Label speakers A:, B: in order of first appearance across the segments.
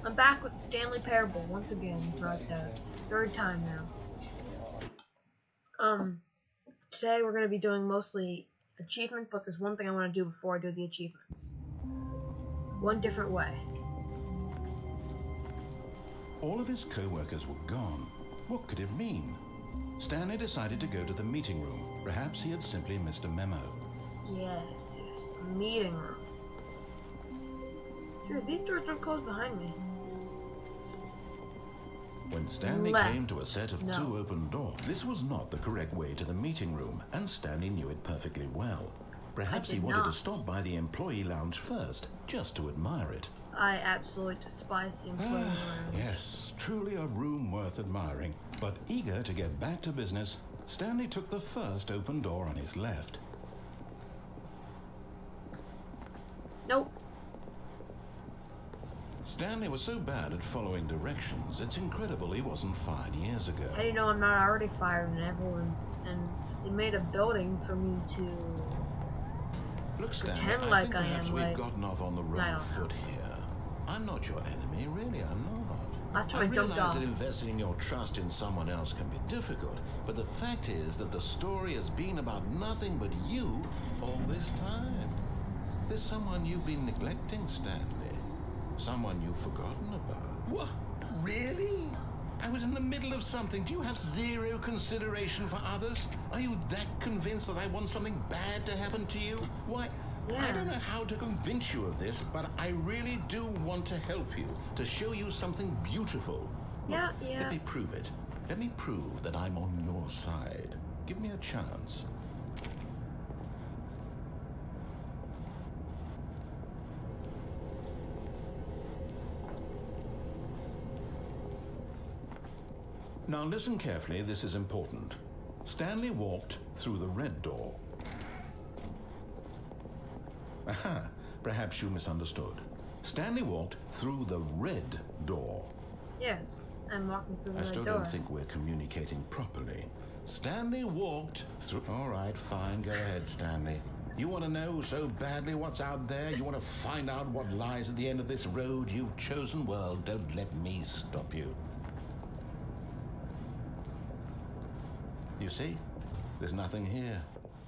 A: I'm back with the Stanley Parable once again for like the third time now. Today we're gonna be doing mostly achievement, but there's one thing I want to do before I do the achievements. One different way.
B: All of his co-workers were gone. What could it mean? Stanley decided to go to the meeting room. Perhaps he had simply missed a memo.
A: Yes, the meeting room. Sure, these doors don't close behind me.
B: When Stanley came to a set of two open doors, this was not the correct way to the meeting room, and Stanley knew it perfectly well. Perhaps he wanted to stop by the employee lounge first, just to admire it.
A: I absolutely despise the employee lounge.
B: Yes, truly a room worth admiring. But eager to get back to business, Stanley took the first open door on his left.
A: Nope.
B: Stanley was so bad at following directions, it's incredible he wasn't fired years ago.
A: How do you know I'm not already fired and everyone, and they made a building for me to
B: Look, Stanley,
A: pretend
B: I
A: like
B: think
A: I
B: perhaps
A: am,
B: we've
A: like,
B: gotten off on the wrong foot here. I'm not your enemy, really, I'm not.
A: Last time I jumped
B: realize
A: off.
B: that investing your trust in someone else can be difficult, but the fact is that the story has been about nothing but you all this time. There's someone you've been neglecting, Stanley. Someone you've forgotten about. What? Really? I was in the middle of something. Do you have zero consideration for others? Are you that convinced that I want something bad to happen to you? Why,
A: yeah.
B: I don't know how to convince you of this, but I really do want to help you, to show you something beautiful.
A: Yeah.
B: Let me prove it. Let me prove that I'm on your side. Give me a chance. Now listen carefully, this is important. Stanley walked through the red door. Aha, perhaps you misunderstood. Stanley walked through the red door.
A: Yes, I'm walking through the red door.
B: I still don't think we're communicating properly. Stanley walked through... All right, fine, go ahead, Stanley. You want to know so badly what's out there? You want to find out what lies at the end of this road you've chosen? Well, don't let me stop you. You see, there's nothing here.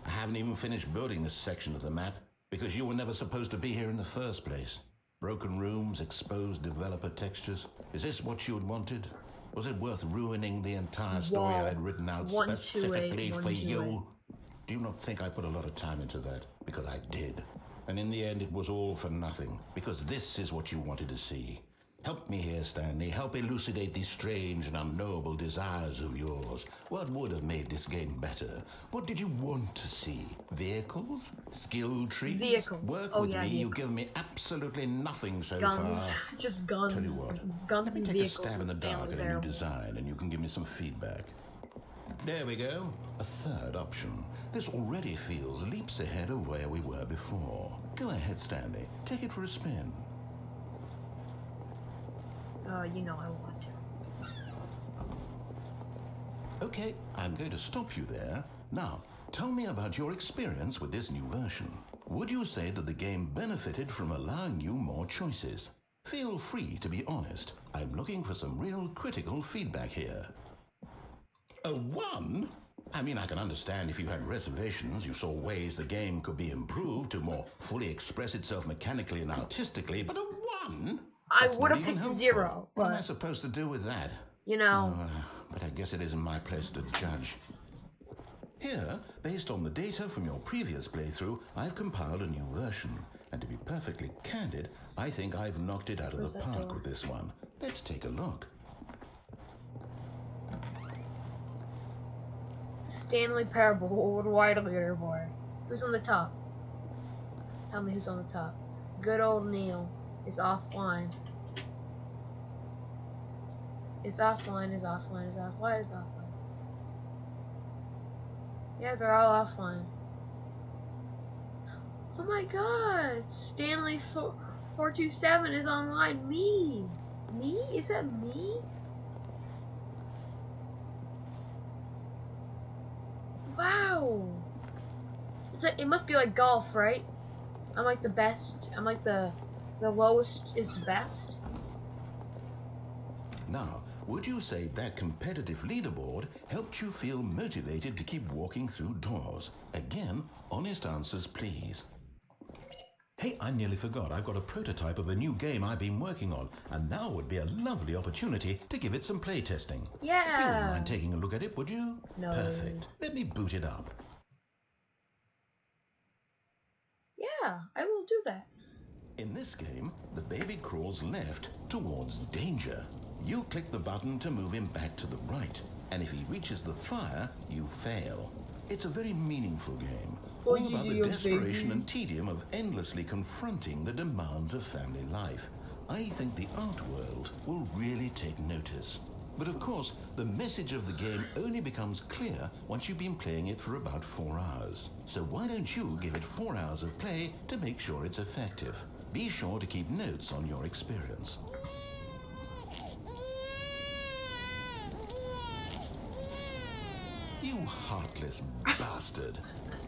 B: I haven't even finished building this section of the map because you were never supposed to be here in the first place. Broken rooms, exposed developer textures. Is this what you had wanted? Was it worth ruining the entire story I had written out specifically for you? Do you not think I put a lot of time into that? Because I did. And in the end, it was all for nothing. Because this is what you wanted to see. Help me here, Stanley. Help elucidate these strange and unknowable desires of yours. What would have made this game better? What did you want to see? Vehicles? Skill trees?
A: Vehicles.
B: Work with me. You've given me absolutely nothing so
A: guns.
B: far.
A: Just guns.
B: Tell you what.
A: Guns and vehicles.
B: Let me take a stab in the dark at a new design, and you can give me some feedback. There we go. A third option. This already feels leaps ahead of where we were before. Go ahead, Stanley. Take it for a spin.
A: You know I want to.
B: Okay, I'm going to stop you there. Now, tell me about your experience with this new version. Would you say that the game benefited from allowing you more choices? Feel free to be honest. I'm looking for some real critical feedback here. A 1? I mean, I can understand if you had reservations, you saw ways the game could be improved to more fully express itself mechanically and artistically, but a 1?
A: I would have picked 0, but...
B: What am I supposed to do with that?
A: You know...
B: But I guess it isn't my place to judge. Here, based on the data from your previous playthrough, I've compiled a new version. And to be perfectly candid, I think I've knocked it out of the park with this one. Let's take a look.
A: Stanley Parable Worldwide Leaderboard. Who's on the top? Tell me who's on the top. Good old Neil is offline. Is offline. Yeah, they're all offline. Oh my god! Stanley 427 is online. Me? Is that me? Wow! It's like, it must be like golf, right? I'm like the best. I'm like the lowest is best.
B: Now, would you say that competitive leaderboard helped you feel motivated to keep walking through doors? Again, honest answers, please. Hey, I nearly forgot. I've got a prototype of a new game I've been working on, and now would be a lovely opportunity to give it some playtesting.
A: Yeah.
B: You wouldn't mind taking a look at it, would you?
A: No.
B: Perfect. Let me boot it up.
A: Yeah, I will do that.
B: In this game, the baby crawls left towards danger. You click the button to move him back to the right, and if he reaches the fire, you fail. It's a very meaningful game, all about the desperation and tedium of endlessly confronting the demands of family life. I think the art world will really take notice. But of course, the message of the game only becomes clear once you've been playing it for about 4 hours. So why don't you give it 4 hours of play to make sure it's effective? Be sure to keep notes on your experience. You heartless bastard.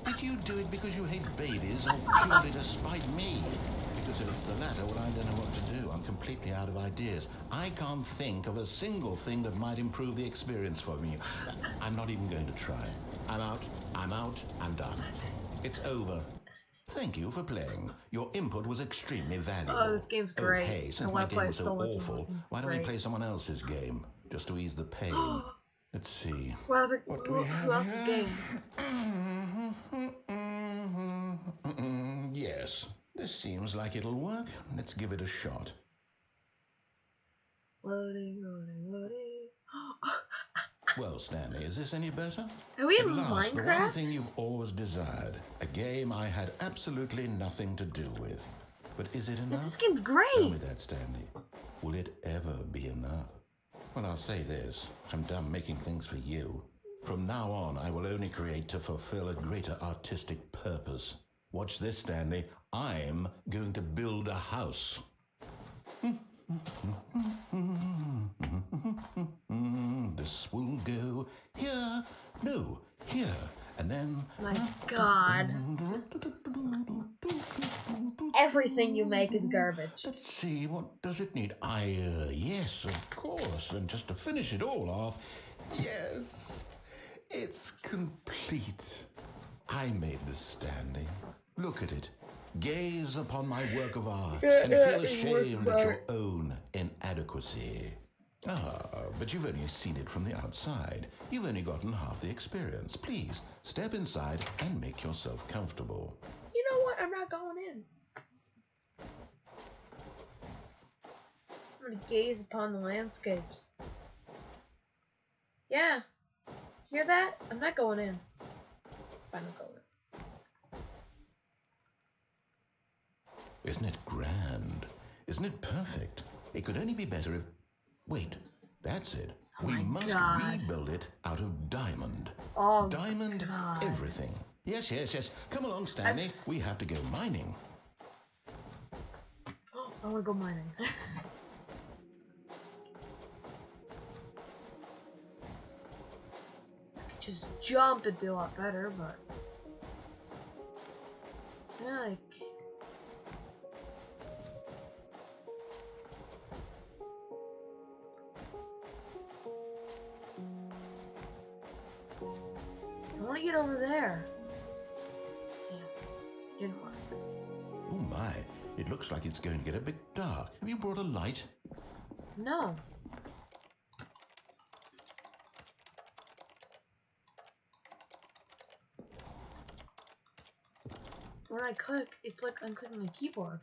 B: Did you do it because you hate babies or purely to spite me? Because if it's the latter, well, I don't know what to do. I'm completely out of ideas. I can't think of a single thing that might improve the experience for me. I'm not even going to try. I'm out, I'm done. It's over. Thank you for playing. Your input was extremely valuable.
A: Oh, this game's great.
B: Oh, hey, since my game was so awful, why don't we play someone else's game? Just to ease the pain. Let's see.
A: Who else's game?
B: Yes, this seems like it'll work. Let's give it a shot.
A: Loading.
B: Well, Stanley, is this any better?
A: Are we in
B: At last, the one
A: Minecraft?
B: thing you've always desired. A game I had absolutely nothing to do with. But is it enough?
A: This game's
B: Tell
A: great.
B: me that, Stanley. Will it ever be enough? Well, I'll say this. I'm done making things for you. From now on, I will only create to fulfill a greater artistic purpose. Watch this, Stanley. I'm going to build a house. This will go here. No, here. And then...
A: My God. Everything you make is garbage.
B: Let's see, what does it need? Yes, of course. And just to finish it all off, yes, it's complete. I made this, Stanley. Look at it. Gaze upon my work of art and feel ashamed at your own inadequacy. But you've only seen it from the outside. You've only gotten half the experience. Please, step inside and make yourself comfortable.
A: You know what? I'm not going in. I'm gonna gaze upon the landscapes. Yeah. Hear that? I'm not going in. I'm not going in.
B: Isn't it grand? Isn't it perfect? It could only be better if... Wait, that's it.
A: Oh
B: We
A: my
B: must
A: God.
B: rebuild it out of diamond.
A: Oh,
B: Diamond
A: God.
B: everything. Yes. Come along, Stanley. We have to go mining.
A: I wanna go mining. I could just jump, it'd be a lot better, but... Like... I wanna get over there. Yeah, didn't work.
B: Oh my, it looks like it's going to get a bit dark. Have you brought a light?
A: No. When I cook, it's like I'm cooking a keyboard.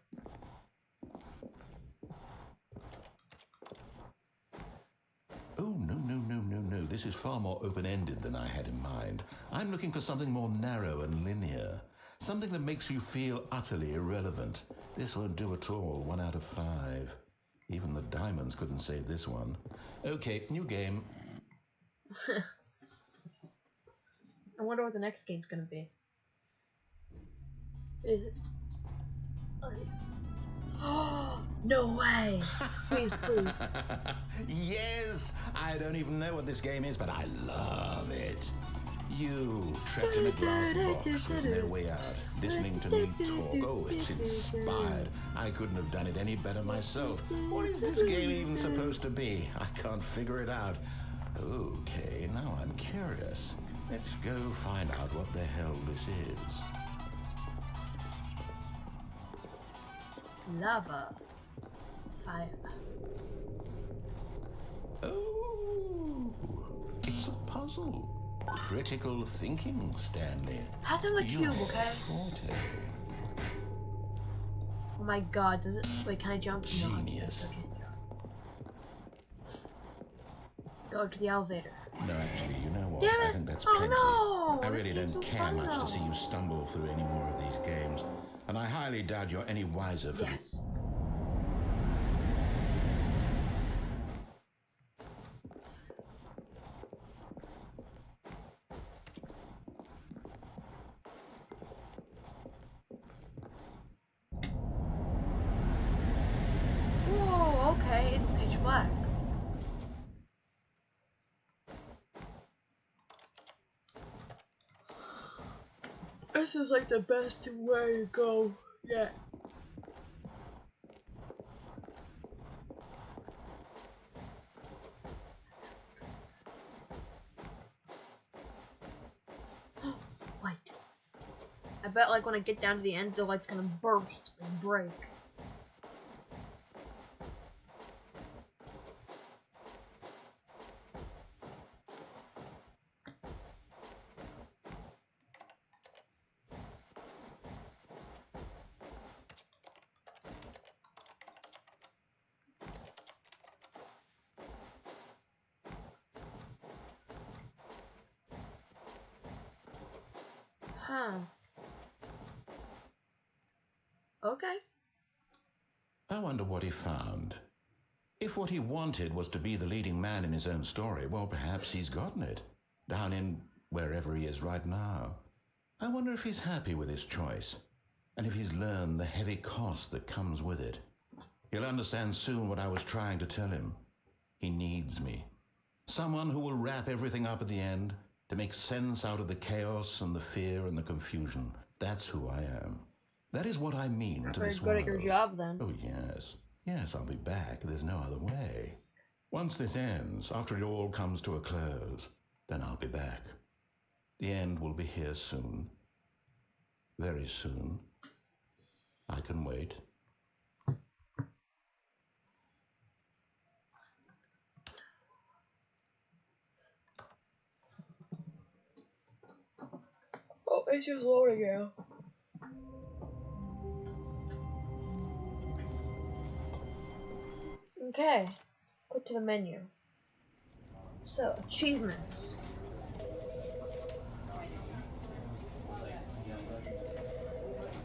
B: Oh, no. This is far more open-ended than I had in mind. I'm looking for something more narrow and linear. Something that makes you feel utterly irrelevant. This won't do at all. 1 out of 5. Even the diamonds couldn't save this one. Okay, new game.
A: I wonder what the next game's gonna be. Is it? Oh, it is. No way! Please.
B: Yes! I don't even know what this game is, but I love it. You, trapped in a glass box with no way out, listening to me talk. Oh, it's inspired. I couldn't have done it any better myself. What is this game even supposed to be? I can't figure it out. Okay, now I'm curious. Let's go find out what the hell this is.
A: Lava. Fire.
B: Oh, it's a puzzle. Critical thinking, Stanley.
A: Pass him the cube, okay?
B: Forte.
A: Oh my god, does it... Wait, can I jump?
B: Genius.
A: No, go to the elevator.
B: No, actually, you know what?
A: Damn it!
B: I think that's
A: Oh,
B: plenty.
A: no!
B: I
A: This
B: really
A: game's
B: don't
A: so
B: care
A: fun,
B: much to
A: though.
B: see you stumble through any more of these games. And I highly doubt you're any wiser for
A: Yes. Whoa, okay, it's pitch black. This is like the best way to go yet. Light. I bet like when I get down to the end, the light's gonna burst and break. Huh. Okay.
B: I wonder what he found. If what he wanted was to be the leading man in his own story, well, perhaps he's gotten it. Down in wherever he is right now. I wonder if he's happy with his choice. And if he's learned the heavy cost that comes with it. He'll understand soon what I was trying to tell him. He needs me. Someone who will wrap everything up at the end to make sense out of the chaos and the fear and the confusion. That's who I am. That is what I mean to this
A: Very good
B: world.
A: at your job then.
B: Oh, yes. Yes, I'll be back. There's no other way. Once this ends, after it all comes to a close, then I'll be back. The end will be here soon. Very soon. I can wait.
A: Oh, it's just loading now. Okay, go to the menu. So, achievements.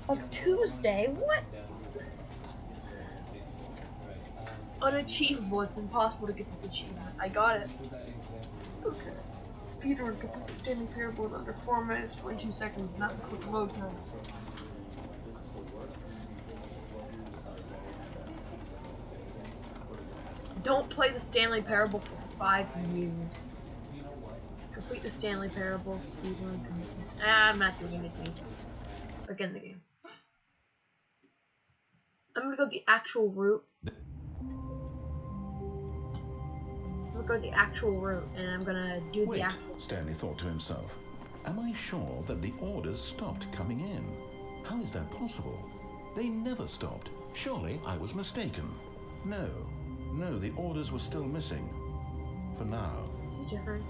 A: Of Tuesday? What? Unachievable. It's impossible to get this achievement. I got it. Okay. Speedrun, complete the Stanley Parable in under 4 minutes, 22 seconds, not including load time. Don't play the Stanley Parable for 5 years. Complete the Stanley Parable, speedrun, I'm not doing any of these. Again, the game. I'm gonna go the actual route. I'm gonna go the actual route, and I'm gonna do
B: Wait,
A: the actual.
B: Stanley thought to himself. Am I sure that the orders stopped coming in? How is that possible? They never stopped. Surely I was mistaken. No, the orders were still missing. For now.
A: This is different.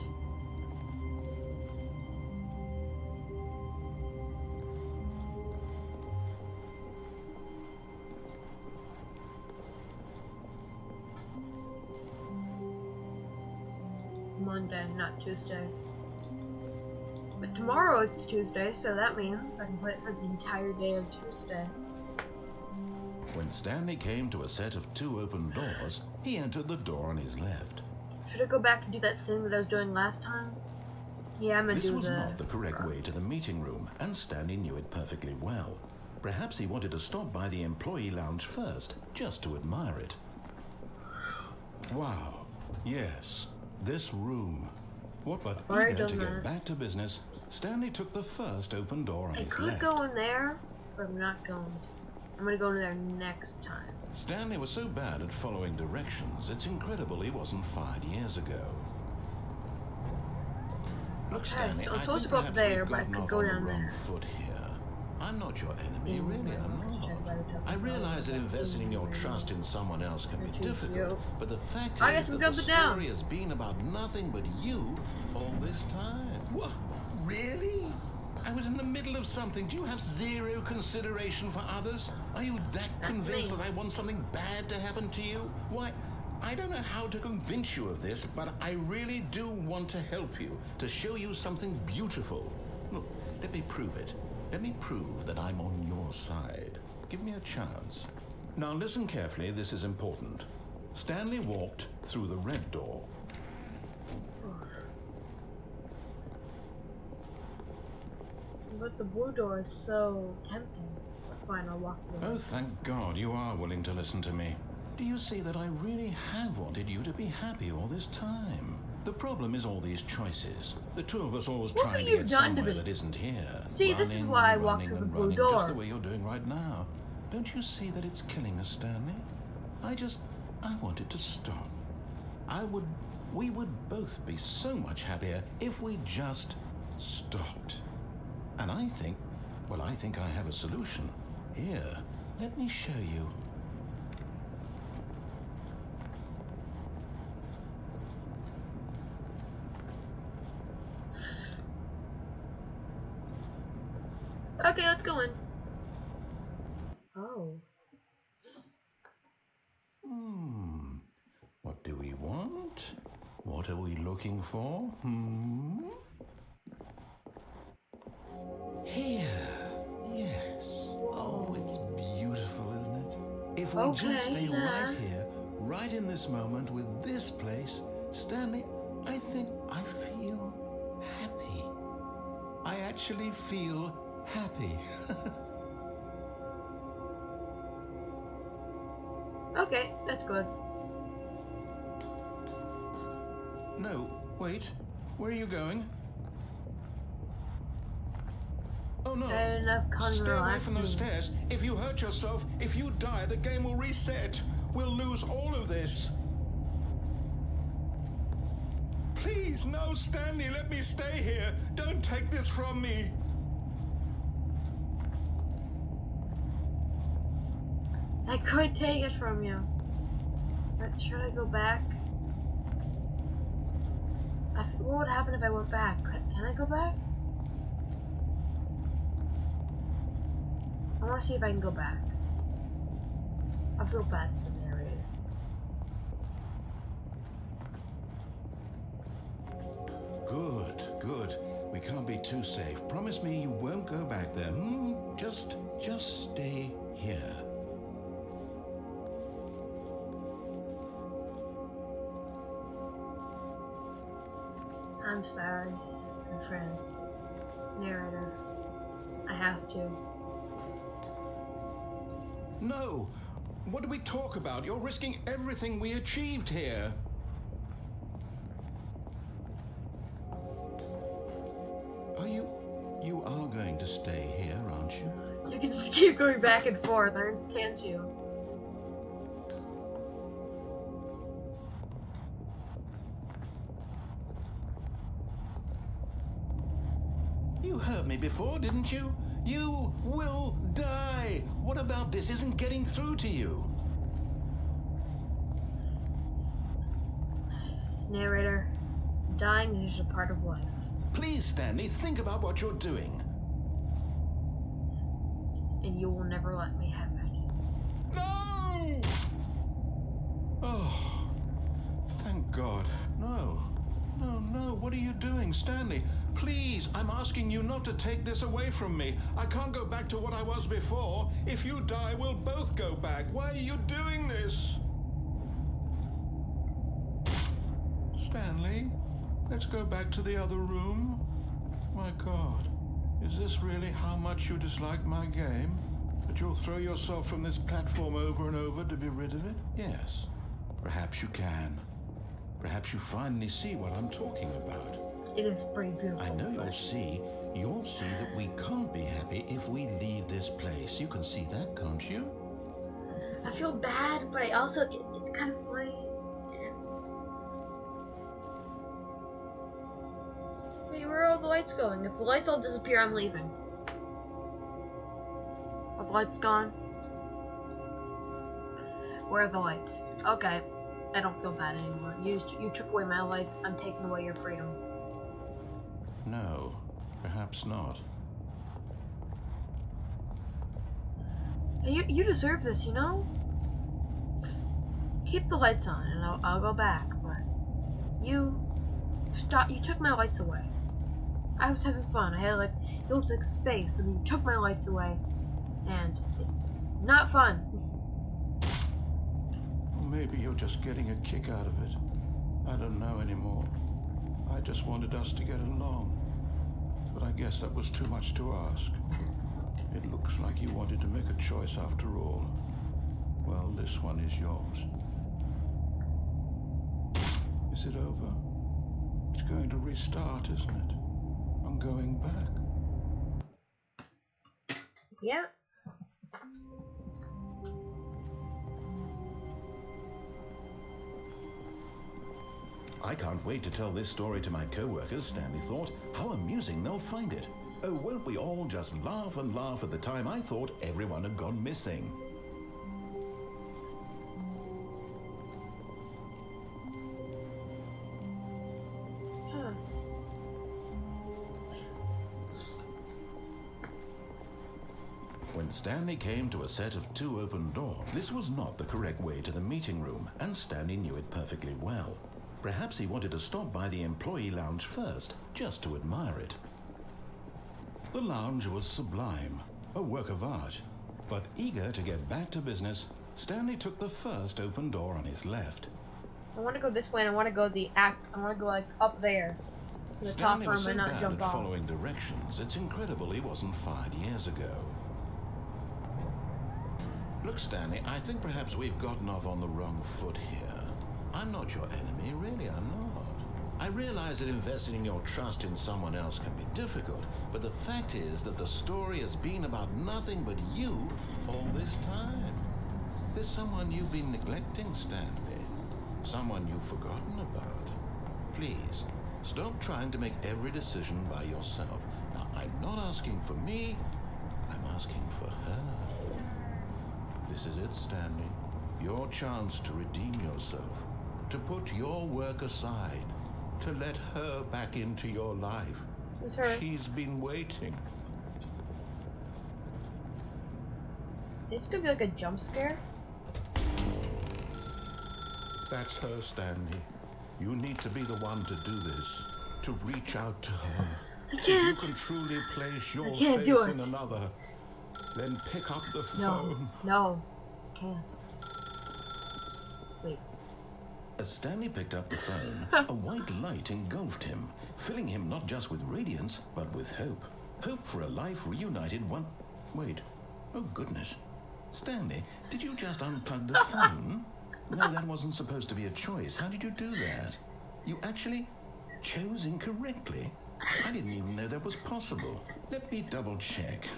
A: Monday, not Tuesday. But tomorrow it's Tuesday, so that means I can play it for the entire day of Tuesday.
B: When Stanley came to a set of 2 open doors, he entered the door on his left.
A: Should I go back and do that thing that I was doing last time? Yeah, I'm gonna
B: This
A: do
B: was
A: the...
B: not the correct way to the meeting room, and Stanley knew it perfectly well. Perhaps he wanted to stop by the employee lounge first, just to admire it. Wow, yes, this room. What but
A: Already
B: eager to
A: done
B: get
A: that.
B: back to business, Stanley took the first open door on
A: I
B: his
A: could
B: left.
A: go in there, but I'm not going to. I'm gonna go in there next time.
B: Stanley was so bad at following directions, it's incredible he wasn't fired years ago. Look,
A: Okay,
B: Stanley,
A: so I'm
B: I
A: supposed
B: think
A: to go up
B: perhaps
A: there,
B: we've
A: but I
B: gotten
A: could
B: off
A: go
B: on the
A: down
B: wrong
A: there.
B: foot here. I'm not your enemy, really, I'm not. I
A: Realize
B: realize that investing your trust in someone else can be
A: Which is
B: difficult,
A: you.
B: but the fact
A: I
B: is
A: guess I'm
B: that the
A: jumping down.
B: story has been about nothing but you all this time. What? Really? I was in the middle of something. Do you have zero consideration for others? Are you that
A: That's
B: convinced
A: me.
B: that I want something bad to happen to you? Why, I don't know how to convince you of this, but I really do want to help you, to show you something beautiful. Look, let me prove it. Let me prove that I'm on your side. Give me a chance. Now listen carefully, this is important. Stanley walked through the red door.
A: But the blue door is so tempting. But fine, I'll walk through
B: Oh,
A: it.
B: thank God you are willing to listen to me. Do you see that I really have wanted you to be happy all this time? The problem is all these choices. The two of us always
A: What
B: trying
A: have
B: to
A: you
B: get
A: done to
B: somewhere
A: me?
B: that isn't here.
A: See, this is
B: Running
A: why I
B: and
A: walked
B: running
A: through the
B: and
A: blue
B: running,
A: door.
B: just the way you're doing right now. Don't you see that it's killing us, Stanley? I want it to stop. We would both be so much happier if we just stopped. And I think I have a solution. Here, let me show you.
A: Okay, let's go in. Oh.
B: What do we want? What are we looking for? Here. Yes. Oh, it's beautiful, isn't it? If we just
A: Okay,
B: stay
A: yeah.
B: right here, right in this moment with this place, Stanley, I think I feel happy. I actually feel happy.
A: Okay, that's good.
B: No, wait. Where are you going? Oh no.
A: I had enough con
B: Stay away from those
A: relaxing.
B: stairs. If you hurt yourself, if you die, the game will reset. We'll lose all of this. Please, no, Stanley, let me stay here. Don't take this from me.
A: I could take it from you. But should I go back? What would happen if I went back? Can I go back? I want to see if I can go back. I feel bad for the narrator.
B: Good. We can't be too safe. Promise me you won't go back there. Just stay here.
A: I'm sorry, my friend. Narrator. I have to.
B: No! What do we talk about? You're risking everything we achieved here. You are going to stay here, aren't you?
A: You can just keep going back and forth, can't you?
B: You hurt me before, didn't you? You will die! What about this isn't getting through to you?
A: Narrator. Dying is just a part of life.
B: Please, Stanley, think about what you're doing.
A: And you will never let me have it.
B: No! Oh, thank God. No. What are you doing, Stanley? Please, I'm asking you not to take this away from me. I can't go back to what I was before. If you die, we'll both go back. Why are you doing this? Stanley, let's go back to the other room. My God, is this really how much you dislike my game? That you'll throw yourself from this platform over and over to be rid of it? Yes, perhaps you can. Perhaps you finally see what I'm talking about.
A: It is pretty beautiful.
B: I know you'll see that we can't be happy if we leave this place. You can see that, can't you?
A: I feel bad, but I also it's kind of funny. Wait, where are all the lights going? If the lights all disappear, I'm leaving. Are the lights gone? Where are the lights? Okay, I don't feel bad anymore. You took away my lights. I'm taking away your freedom.
B: No, perhaps not.
A: You deserve this, you know? Keep the lights on and I'll go back, but you took my lights away. I was having fun. I had it looked like space, but then you took my lights away and it's not fun.
B: Or maybe you're just getting a kick out of it. I don't know anymore. I just wanted us to get along. But I guess that was too much to ask. It looks like you wanted to make a choice after all. Well, this one is yours. Is it over? It's going to restart, isn't it? I'm going back.
A: Yeah.
B: I can't wait to tell this story to my co-workers, Stanley thought. How amusing they'll find it. Oh, won't we all just laugh and laugh at the time I thought everyone had gone missing.
A: Huh.
B: When Stanley came to a set of 2 open doors, this was not the correct way to the meeting room, and Stanley knew it perfectly well. Perhaps he wanted to stop by the employee lounge first, just to admire it. The lounge was sublime, a work of art. But eager to get back to business, Stanley took the first open door on his left.
A: I want to go this way and I want to go I want to go up there. To the
B: Stanley
A: top
B: was
A: room
B: so
A: and not
B: bad
A: jump
B: at
A: off.
B: following directions, it's incredible he wasn't fired years ago. Look, Stanley, I think perhaps we've gotten off on the wrong foot here. I'm not your enemy, really, I'm not. I realize that investing your trust in someone else can be difficult, but the fact is that the story has been about nothing but you all this time. There's someone you've been neglecting, Stanley. Someone you've forgotten about. Please, stop trying to make every decision by yourself. Now, I'm not asking for me, I'm asking for her. This is it, Stanley. Your chance to redeem yourself. To put your work aside. To let her back into your life.
A: Who's her?
B: She's been waiting.
A: This could be like a jump scare.
B: That's her, Stanley. You need to be the one to do this. To reach out to her.
A: I can't.
B: If you can truly place your
A: can't
B: faith
A: do
B: in
A: it.
B: another, then pick up the
A: No.
B: phone.
A: No. Can't. Wait.
B: As Stanley picked up the phone, a white light engulfed him, filling him not just with radiance, but with hope. Hope for a life reunited one... Wait. Oh, goodness. Stanley, did you just unplug the phone? No, that wasn't supposed to be a choice. How did you do that? You actually chose incorrectly? I didn't even know that was possible. Let me double check.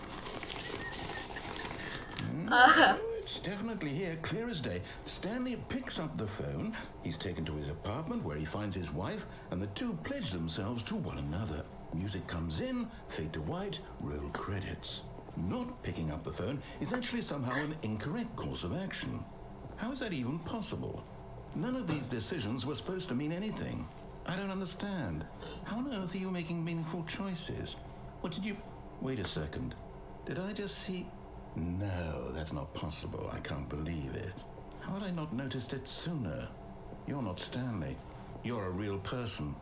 B: It's definitely here, clear as day. Stanley picks up the phone. He's taken to his apartment where he finds his wife, and the two pledge themselves to one another. Music comes in, fade to white, roll credits. Not picking up the phone is actually somehow an incorrect course of action. How is that even possible? None of these decisions were supposed to mean anything. I don't understand. How on earth are you making meaningful choices? What did you... Wait a second. Did I just see... No, that's not possible. I can't believe it. How had I not noticed it sooner? You're not Stanley. You're a real person.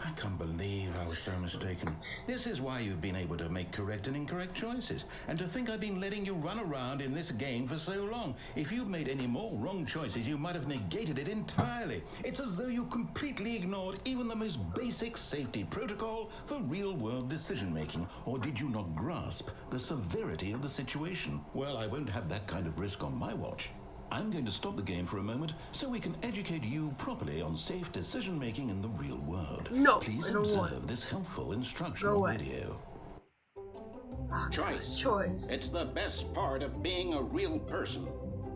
B: I can't believe I was so mistaken. This is why you've been able to make correct and incorrect choices. And to think I've been letting you run around in this game for so long. If you'd made any more wrong choices, you might have negated it entirely. It's as though you completely ignored even the most basic safety protocol for real-world decision-making. Or did you not grasp the severity of the situation? Well, I won't have that kind of risk on my watch. I'm going to stop the game for a moment so we can educate you properly on safe decision-making in the real world.
A: No,
B: Please
A: I don't want
B: observe
A: it.
B: this helpful
A: Go
B: instructional
A: away.
B: video.
A: Oh,
C: Choice.
A: Choice.
C: It's the best part of being a real person,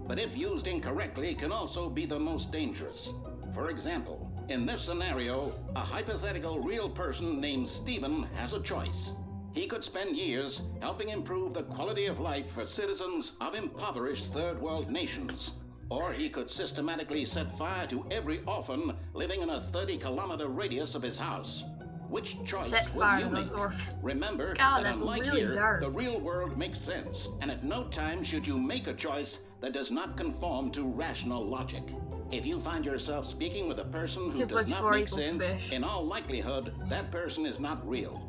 C: but if used incorrectly, can also be the most dangerous. For example, in this scenario, a hypothetical real person named Stephen has a choice. He could spend years helping improve the quality of life for citizens of impoverished third world nations. Or he could systematically set fire to every orphan living in a 30-kilometer radius of his house. Which choice
A: Set
C: will
A: fire
C: you
A: to those
C: make?
A: orphans.
C: Remember
A: God,
C: that
A: that's
C: unlike
A: really
C: here,
A: dark.
C: the real world makes sense, and at no time should you make a choice that does not conform to rational logic. If you find yourself speaking with a person who
A: 2
C: does
A: plus
C: not
A: 4
C: make
A: equals
C: sense,
A: fish.
C: in all likelihood, that person is not real.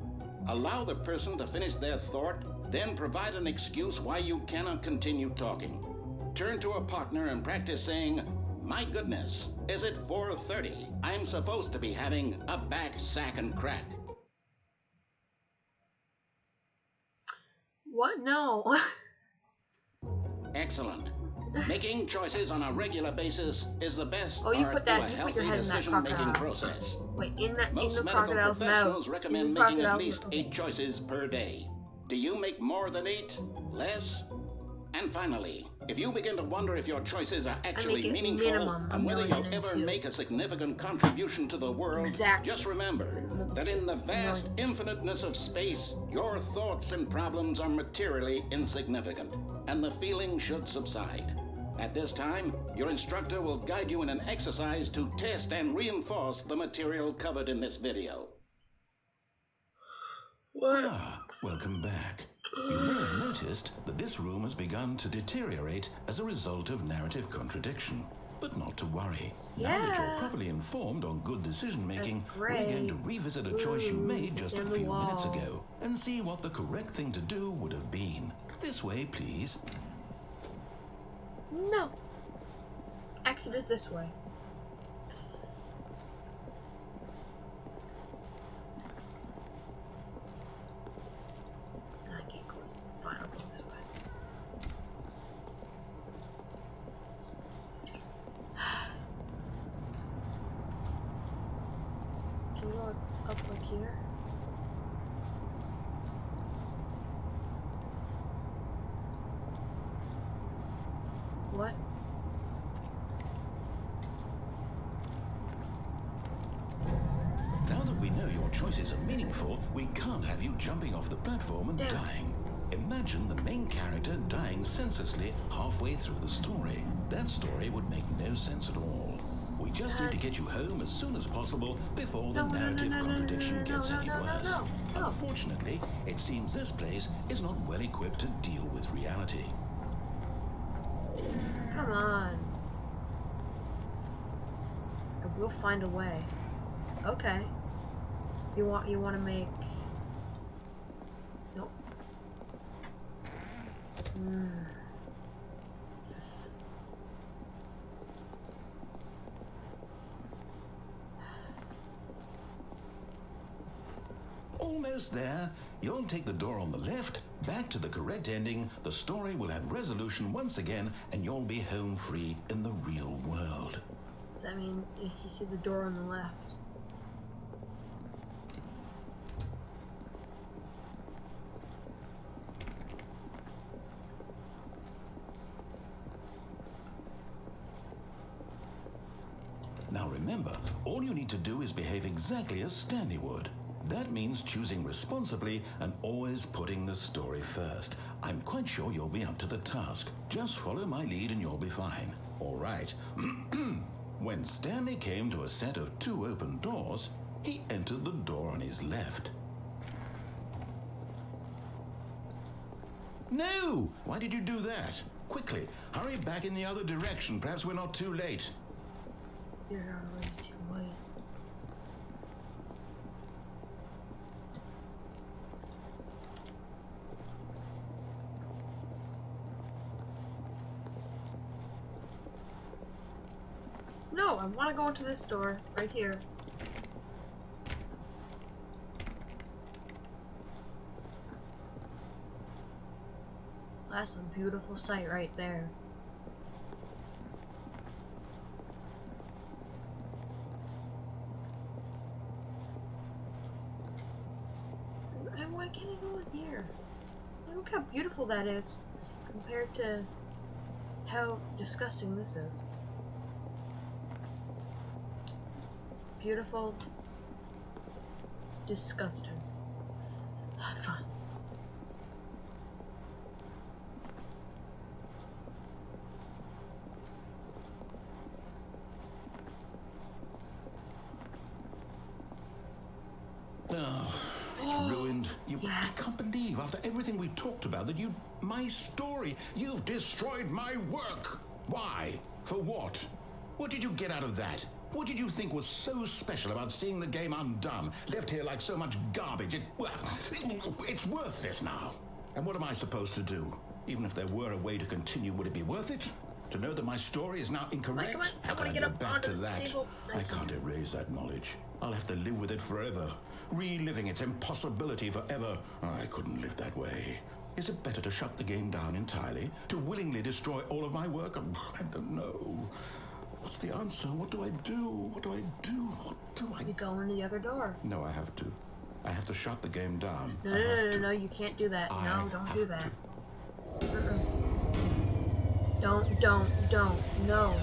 C: Allow the person to finish their thought, then provide an excuse why you cannot continue talking. Turn to a partner and practice saying, "My goodness, is it 4:30? I'm supposed to be having a back, sack, and crack."
A: What? No.
C: Excellent. Making choices on a regular basis is the best
A: Oh, you
C: part
A: put that-
C: of a
A: you put
C: healthy
A: your head in that
C: decision-making
A: crocodile.
C: process.
A: Wait, in the
C: Most medical
A: crocodile's
C: professionals
A: mouth.
C: recommend
A: In the
C: making at
A: crocodile's
C: least
A: mouth.
C: 8 choices per day. Do you make more than 8? Less? And finally, if you begin to wonder if your choices are actually
A: it
C: meaningful
A: minimum
C: and whether
A: 1
C: you'll
A: million and
C: ever
A: 2.
C: make a significant contribution to the world,
A: Exactly.
C: just remember that in the vast infiniteness of space, your thoughts and problems are materially insignificant, and the feeling should subside. At this time, your instructor will guide you in an exercise to test and reinforce the material covered in this video.
B: Ah, welcome back. You may have noticed that this room has begun to deteriorate as a result of narrative contradiction. But not to worry. Now that you're
A: Yeah.
B: properly informed on good decision making,
A: That's
B: we're going to
A: great.
B: revisit a choice you made just a
A: in the
B: few minutes
A: wall.
B: ago and see what the correct thing to do would have been. This way, please.
A: No. Exit is this way. I can't close it. Fine, I'll go this way. Can you go up like here? What?
B: Now that we know your choices are meaningful, we can't have you jumping off the platform and
A: Damn.
B: dying. Imagine the main character dying senselessly halfway through the story. That story would make no sense at all. We just need to get you home as soon as possible before the
A: No,
B: narrative contradiction gets any
A: no,
B: worse.
A: no.
B: Unfortunately, it seems this place is not well equipped to deal with reality.
A: Come on. I will find a way. Okay. You want to make. Nope.
B: Almost there. You'll take the door on the left, back to the correct ending, the story will have resolution once again, and you'll be home free in the real world.
A: Does that mean you see the door on the left?
B: Now remember, all you need to do is behave exactly as Stanley would. That means choosing responsibly and always putting the story first. I'm quite sure you'll be up to the task. Just follow my lead and you'll be fine. All right. When Stanley came to a set of 2 open doors, he entered the door on his left. No! Why did you do that? Quickly, hurry back in the other direction. Perhaps we're not too late.
A: You're already too late. No, I want to go into this door right here. That's a beautiful sight right there. can't I go in here? Look how beautiful that is compared to how disgusting this is. Beautiful, disgusting. Fun.
B: Oh, it's ruined. I can't believe, after everything we talked about, that my story, you've destroyed my work. Why? For what? What did you get out of that? What did you think was so special about seeing the game undone, left here like so much garbage? It's worthless now. And what am I supposed to do? Even if there were a way to continue, would it be worth it? To know that my story is now incorrect?
A: Come on.
B: How can I
A: get
B: go
A: up
B: back
A: onto
B: to
A: the
B: that?
A: table.
B: I can't erase that knowledge. I'll have to live with it forever, reliving its impossibility forever. I couldn't live that way. Is it better to shut the game down entirely? To willingly destroy all of my work? I don't know. What's the answer? What do I do? What do I do? What do I...
A: You go into the other door.
B: No, I have to. I have to shut the game down.
A: No, you can't do that. No, don't do that. Don't, no.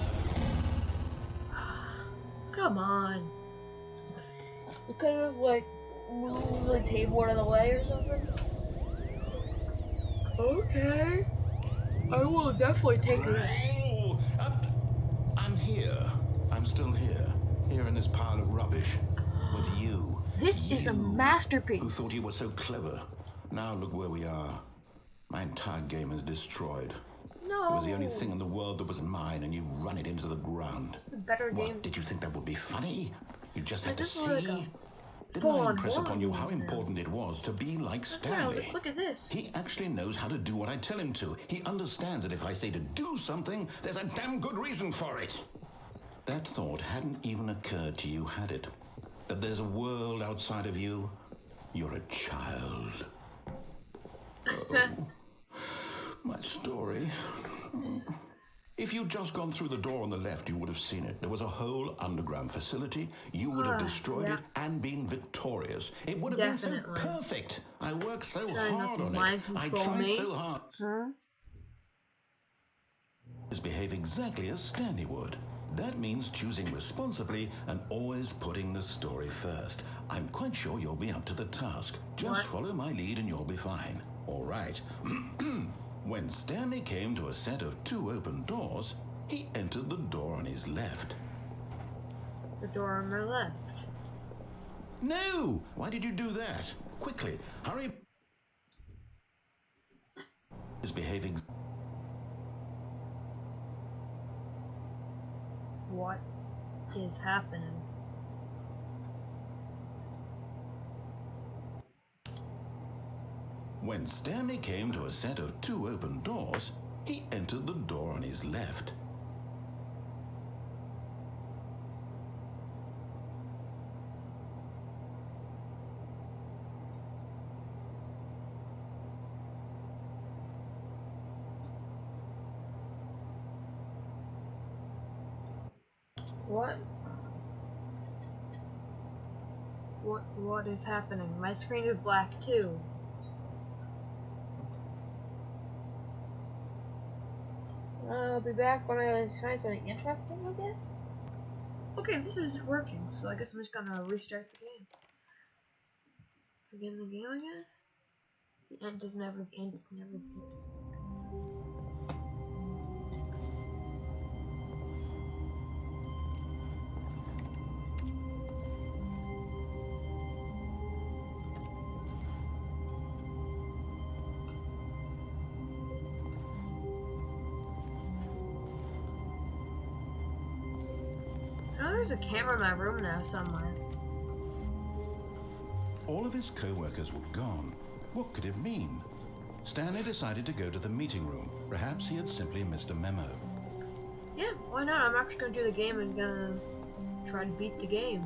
A: Come on. You could have, like, moved the table out of the way or something. Okay. I will definitely take it.
B: Oh, I'm here. I'm still here. Here in this pile of rubbish. With you.
A: This is a masterpiece.
B: Who thought you were so clever. Now look where we are. My entire game is destroyed.
A: No.
B: It was the only thing in the world that was mine, and you've run it into the ground.
A: It's the better game.
B: What, did you think that would be funny? You just had to
A: This is like
B: see?
A: a
B: Didn't I
A: full-on
B: impress upon you
A: horror
B: how
A: movie now.
B: important it was to be like
A: Yeah,
B: Stanley?
A: look at this.
B: He actually knows how to do what I tell him to. He understands that if I say to do something, there's a damn good reason for it. That thought hadn't even occurred to you, had it? That there's a world outside of you? You're a child. Oh, my story. If you'd just gone through the door on the left, you would have seen it. There was a whole underground facility. You would have destroyed it and been victorious. It would have been so perfect. I worked so hard on it. I tried so hard. Behave exactly as Stanley would. That means choosing responsibly and always putting the story first. I'm quite sure you'll be up to the task. Just follow my lead and you'll be fine. All right. When Stanley came to a set of 2 open doors, he entered the door on his left.
A: The door on my left.
B: No! Why did you do that? Quickly, hurry. Is behaving.
A: What is happening?
B: When Stanley came to a set of 2 open doors, he entered the door on his left.
A: What is happening? My screen is black too. I'll be back when I find something interesting, I guess. Okay, this is working, so I guess I'm just gonna restart the game. Begin the game again? The end doesn't ever, the end doesn't ever, the end doesn't ever. There's a camera in my room now somewhere.
B: All of his co-workers were gone. What could it mean? Stanley decided to go to the meeting room. Perhaps he had simply missed a memo.
A: Yeah, why not? I'm actually gonna do the game and gonna try to beat the game.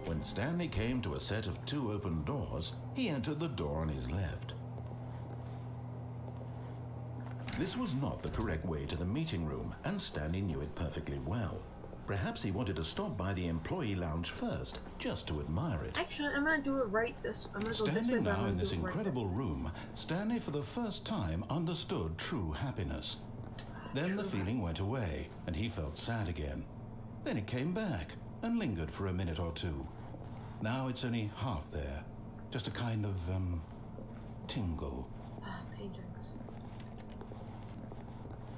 B: When Stanley came to a set of 2 open doors, he entered the door on his left. This was not the correct way to the meeting room, and Stanley knew it perfectly well. Perhaps he wanted to stop by the employee lounge first, just to admire it.
A: Actually, I'm gonna do it right this. I'm gonna go this way.
B: Standing
A: But I'm
B: now
A: gonna
B: in this
A: do it right
B: incredible
A: way.
B: room, Stanley for the first time understood true happiness. Then the feeling went away, and he felt sad again. Then it came back, and lingered for a minute or two. Now it's only half there. Just a kind of, tingle.
A: Paintings.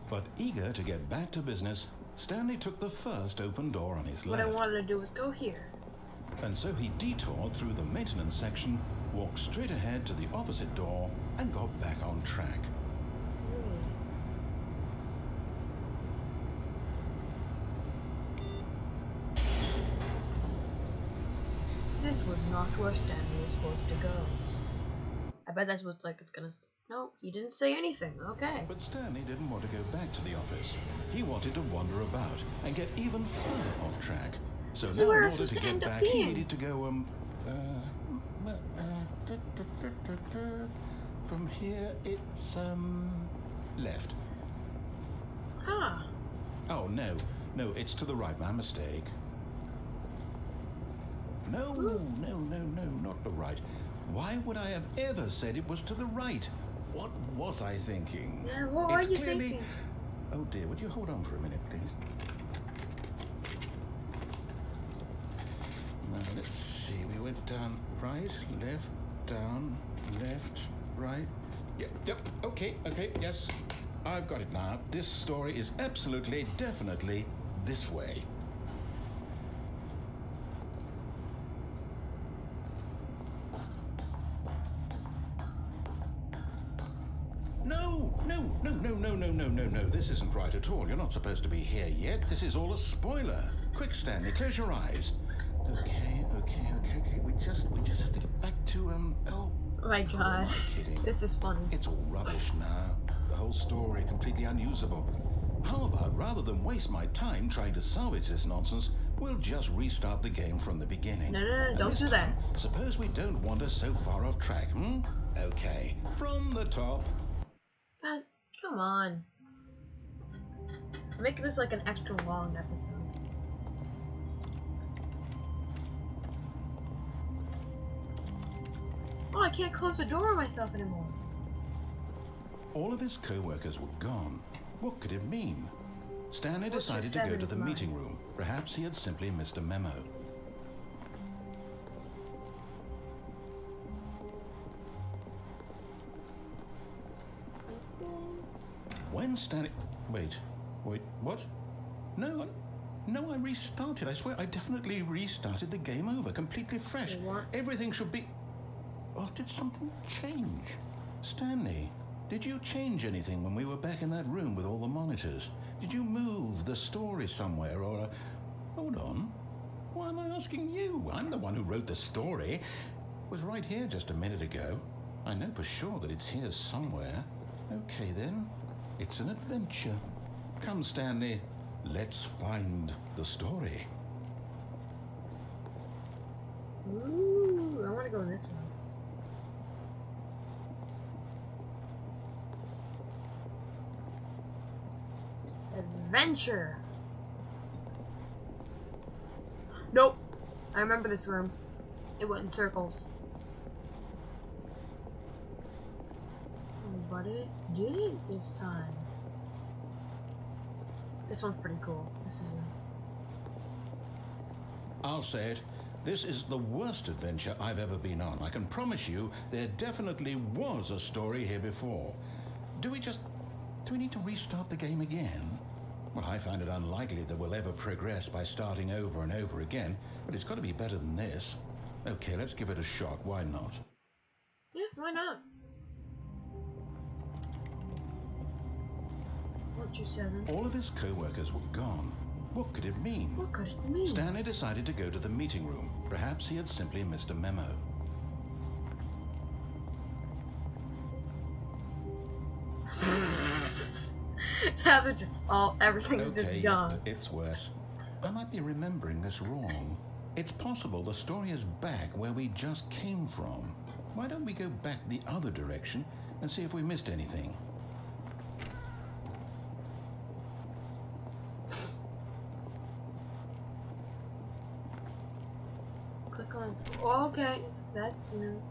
B: But eager to get back to business, Stanley took the first open door on his
A: What
B: left.
A: I wanted to do was go here.
B: And so he detoured through the maintenance section, walked straight ahead to the opposite door, and got back on track.
A: This was not where Stanley was supposed to go. I bet that's what's like it's gonna. No, he didn't say anything. Okay.
B: But Stanley didn't want to go back to the office. He wanted to wander about and get even further off track. So
A: This is
B: now
A: where
B: in
A: I'm
B: order to
A: supposed to
B: get
A: end up
B: back, he
A: being.
B: needed to go, from here it's, left.
A: Ah.
B: Oh, no, it's to the right, my mistake. No, not the right. Why would I have ever said it was to the right? What was I thinking?
A: Yeah, what were you
B: clearly...
A: thinking?
B: Oh dear, would you hold on for a minute, please? Now, let's see, we went down right, left, down, left, right. Yep, okay, yes. I've got it now. This story is absolutely, definitely this way. No. This isn't right at all. You're not supposed to be here yet. This is all a spoiler. Quick, Stanley, close your eyes. Okay. We just have to get back to,
A: Oh my
B: who
A: god.
B: am I kidding?
A: This is funny.
B: It's all rubbish now. The whole story completely unusable. How about, rather than waste my time trying to salvage this nonsense, we'll just restart the game from the beginning.
A: No,
B: And
A: don't
B: this
A: do that.
B: time, suppose we don't wander so far off track, Okay, from the top.
A: God, come on. Make this like an extra long episode. Oh, I can't close the door on myself anymore.
B: All of his co-workers were gone. What could it mean? Stanley
A: What's your
B: decided to go to
A: seven's
B: the
A: mind?
B: meeting room. Perhaps he had simply missed a memo. When Stanley... Wait, what? No, I restarted. I swear, I definitely restarted the game over, completely fresh.
A: What?
B: Everything should be... Oh, did something change? Stanley, did you change anything when we were back in that room with all the monitors? Did you move the story somewhere, or... Hold on. Why am I asking you? I'm the one who wrote the story. It was right here just a minute ago. I know for sure that it's here somewhere. Okay, then. It's an adventure. Come, Stanley. Let's find the story.
A: Ooh, I want to go this one. Adventure. Nope. I remember this room. It went in circles. But it didn't this time. This one's pretty cool. This is
B: I'll say it. This is the worst adventure I've ever been on. I can promise you there definitely was a story here before. Do we need to restart the game again? Well, I find it unlikely that we'll ever progress by starting over and over again, but it's got to be better than this. Okay, let's give it a shot. Why not?
A: yeah, why not? 427.
B: All of his co-workers were gone. What could it mean?
A: What could it mean?
B: Stanley decided to go to the meeting room. Perhaps he had simply missed a memo.
A: Now they're just everything's
B: Okay,
A: just gone.
B: it's worse. I might be remembering this wrong. It's possible the story is back where we just came from. Why don't we go back the other direction and see if we missed anything?
A: Going for, okay, that's new.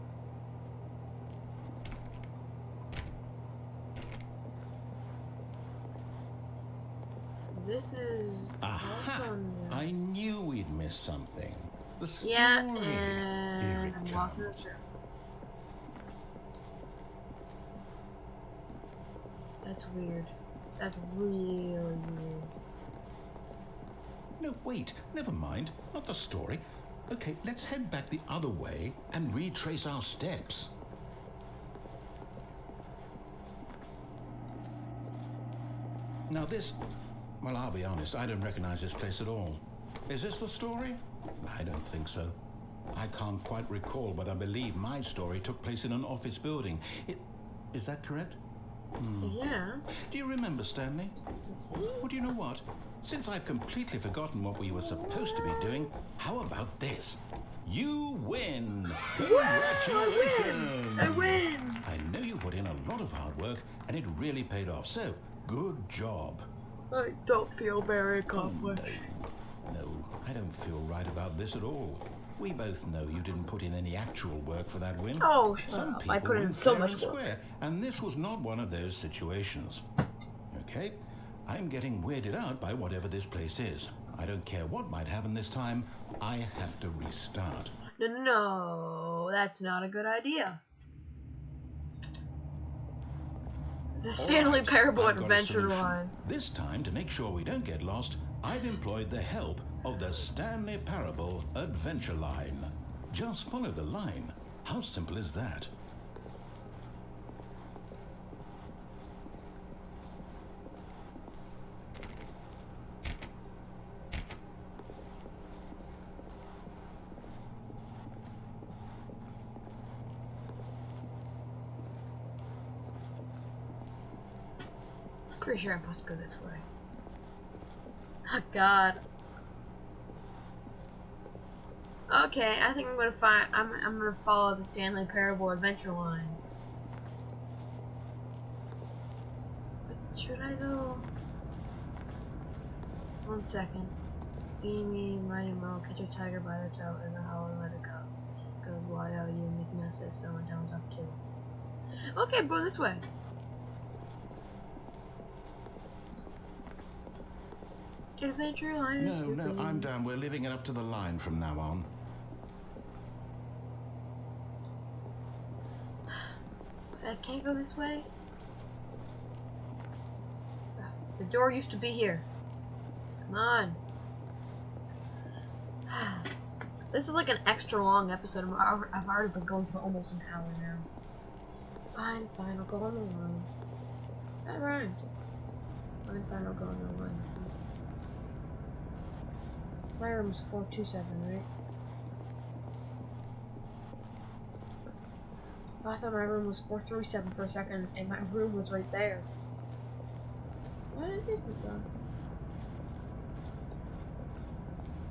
A: This is
B: Aha!
A: also new.
B: I knew we'd miss something. The story.
A: Yeah,
B: Here
A: and
B: it
A: I'm walking
B: comes.
A: through. That's weird. That's really weird.
B: No, wait. Never mind. Not the story. Okay, let's head back the other way and retrace our steps. Now this... Well, I'll be honest, I don't recognize this place at all. Is this the story? I don't think so. I can't quite recall, but I believe my story took place in an office building. Is that correct?
A: Yeah.
B: Do you remember, Stanley? Well, do you know what? Since I've completely forgotten what we were supposed to be doing, how about this? You win! Congratulations!
A: I win!
B: I know you put in a lot of hard work, and it really paid off, so good job.
A: I don't feel very accomplished.
B: No, I don't feel right about this at all. We both know you didn't put in any actual work for that win.
A: Oh, shut
B: Some
A: up.
B: people
A: I put in
B: win
A: so
B: fair
A: much
B: and
A: work.
B: square, and this was not one of those situations. Okay? I'm getting weirded out by whatever this place is. I don't care what might happen this time. I have to restart.
A: No, that's not a good idea. The Stanley
B: All right,
A: Parable
B: I've got a
A: Adventure
B: solution.
A: line.
B: This time, to make sure we don't get lost, I've employed the help of the Stanley Parable Adventure Line. Just follow the line. How simple is that?
A: Pretty sure I'm supposed to go this way. Oh God. Okay, I think I'm gonna find. I'm gonna follow the Stanley Parable Adventure line. But should I though? 1 second. Eeny, meeny, miny, moe, catch a tiger by the tail in the hollow, let it go. Go, why are you making us say so and tell us up too? Okay, I'm going this way. Adventure line is
B: No,
A: moving.
B: I'm done. We're leaving it up to the line from now on.
A: So I can't go this way? The door used to be here. Come on. This is like an extra long episode. I've already been going for almost an hour now. Fine, I'll go on the line. That rhymed. Fine, I'll go on the line. My room's 427, right? Oh, I thought my room was 437 for a second, and my room was right there. What is this on?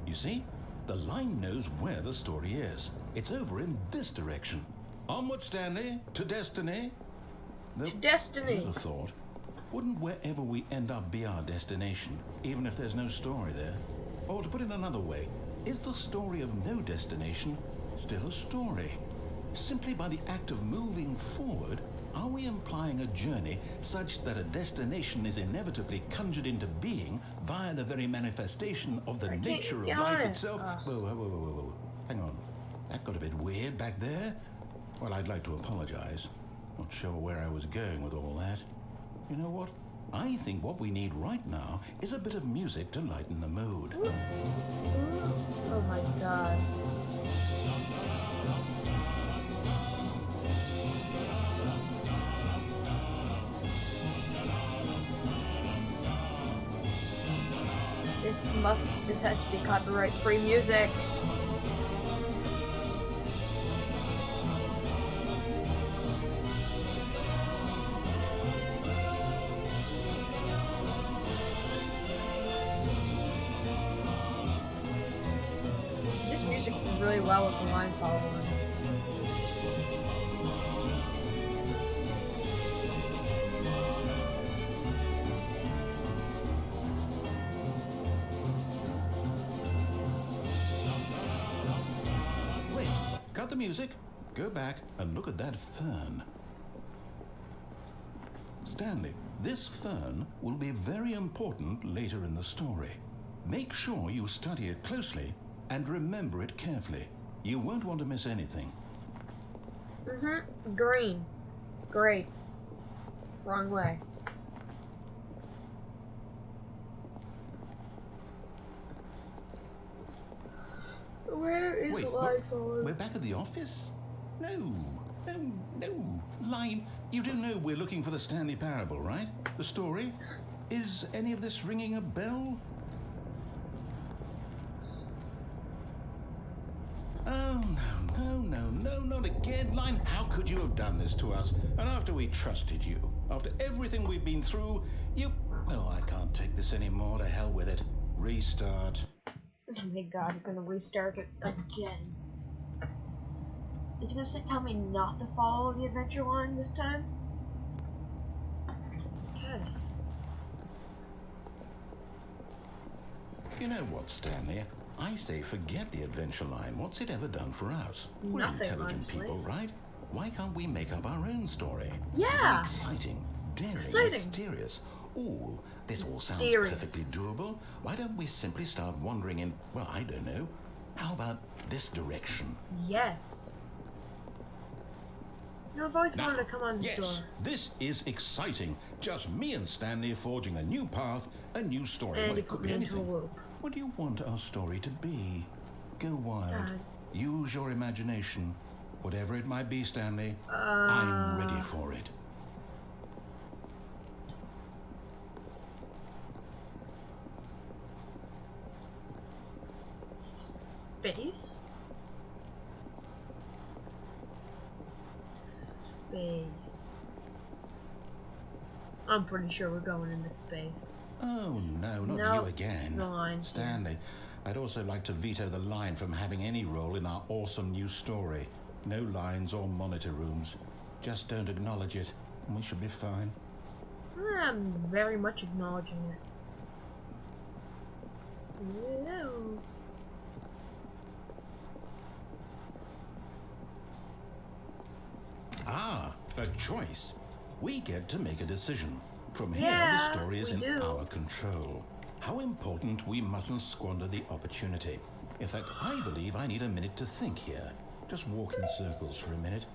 B: You see? The line knows where the story is. It's over in this direction. Onward, Stanley, to destiny.
A: To destiny.
B: Here's a thought. Wouldn't wherever we end up be our destination, even if there's no story there? Or to put it another way, is the story of no destination still a story? Simply by the act of moving forward, are we implying a journey such that a destination is inevitably conjured into being via the very manifestation of the
A: I can't
B: nature of
A: get
B: life
A: on it.
B: itself? Whoa. Hang on. That got a bit weird back there. Well, I'd like to apologize. Not sure where I was going with all that. You know what? I think what we need right now is a bit of music to lighten the mood.
A: Oh my God. This has to be copyright-free music. This music is really well with the line following.
B: the music. Go back and look at that fern. Stanley, this fern will be very important later in the story. Make sure you study it closely and remember it carefully. You won't want to miss anything.
A: Green. Great. Wrong way. Where is
B: Wait,
A: Life on?
B: we're back at the office? No. Line, you do know we're looking for the Stanley Parable, right? The story? Is any of this ringing a bell? Oh, no, not again, Line. How could you have done this to us? And after we trusted you, after everything we've been through, you... Oh, I can't take this anymore. To hell with it. Restart.
A: Oh my god, he's gonna restart it again. Is he gonna tell me not to follow the adventure line this time? Okay.
B: You know what, Stanley? I say forget the adventure line. What's it ever done for us? We're
A: Nothing,
B: intelligent
A: honestly.
B: people, right? Why can't we make up our own story?
A: Yeah.
B: Something exciting, daring,
A: Exciting.
B: mysterious. Ooh, this all sounds
A: Mysterious.
B: perfectly doable. Why don't we simply start wandering in, well, I don't know. How about this direction?
A: Yes. You know, I've always wanted to come on this
B: yes,
A: door.
B: this is exciting. Just me and Stanley forging a new path, a new story.
A: And
B: Well,
A: he
B: it could
A: put
B: be
A: me into a
B: anything.
A: loop.
B: What do you want our story to be? Go wild.
A: Dad.
B: Use your imagination. Whatever it might be, Stanley, I'm ready for it.
A: Space? Space. I'm pretty sure we're going into space.
B: Oh, no, not
A: No,
B: you again.
A: the lines,
B: Stanley, I'd also like to veto the line from having any role in our awesome new story. No lines or monitor rooms. Just don't acknowledge it, and we should be fine.
A: I'm very much acknowledging it. Hello.
B: Ah, a choice. We get to make a decision. From here,
A: Yeah,
B: the story is
A: we
B: in
A: do.
B: our control. How important we mustn't squander the opportunity. In fact, I believe I need a minute to think here. Just walk in circles for a minute.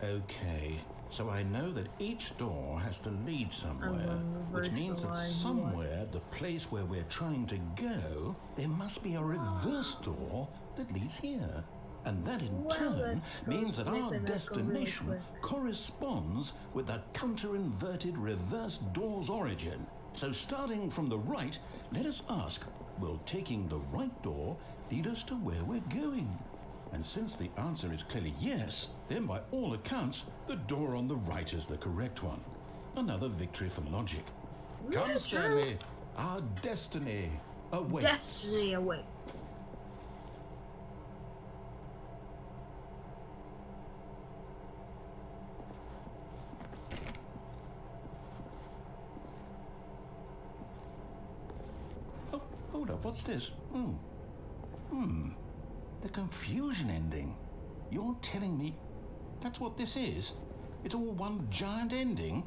B: Okay, so I know that each door has to lead somewhere, which means that somewhere, the place where we're trying to go, there must be a reverse door that leads here. And that in
A: Well,
B: turn
A: let's
B: means that our
A: let's go really
B: destination
A: quick.
B: corresponds with the counter-inverted reverse door's origin. So starting from the right, let us ask, will taking the right door lead us to where we're going? And since the answer is clearly yes, then by all accounts, the door on the right is the correct one. Another victory for logic. Come,
A: true.
B: Stanley, our destiny awaits.
A: Destiny awaits.
B: Oh, hold up, what's this? The confusion ending. You're telling me that's what this is? It's all one giant ending?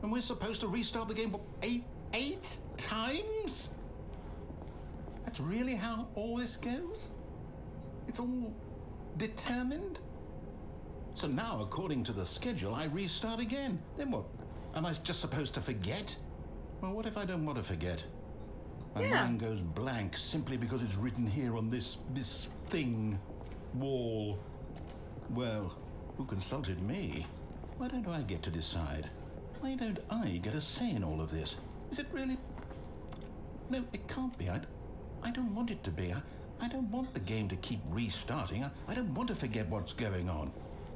B: And we're supposed to restart the game eight times? That's really how all this goes? It's all determined? So now, according to the schedule, I restart again. Then what? Am I just supposed to forget? Well, what if I don't want to forget? My
A: Yeah.
B: mind goes blank simply because it's written here on this thing, wall. Well, who consulted me? Why don't I get to decide? Why don't I get a say in all of this? Is it really? No, it can't be. I don't want it to be. I don't want the game to keep restarting. I don't want to forget what's going on.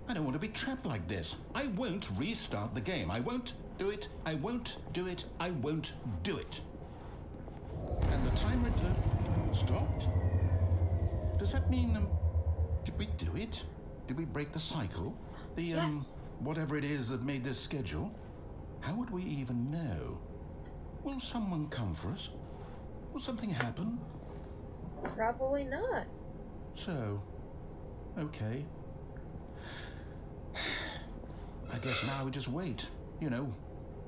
B: I don't want to be trapped like this. I won't restart the game. I won't do it. I won't do it. I won't do it. And the timer stopped? Does that mean, did we do it? Did we break the cycle? The,
A: Yes.
B: whatever it is that made this schedule? How would we even know? Will someone come for us? Will something happen?
A: Probably not.
B: So, Okay. I guess now we just wait. You know,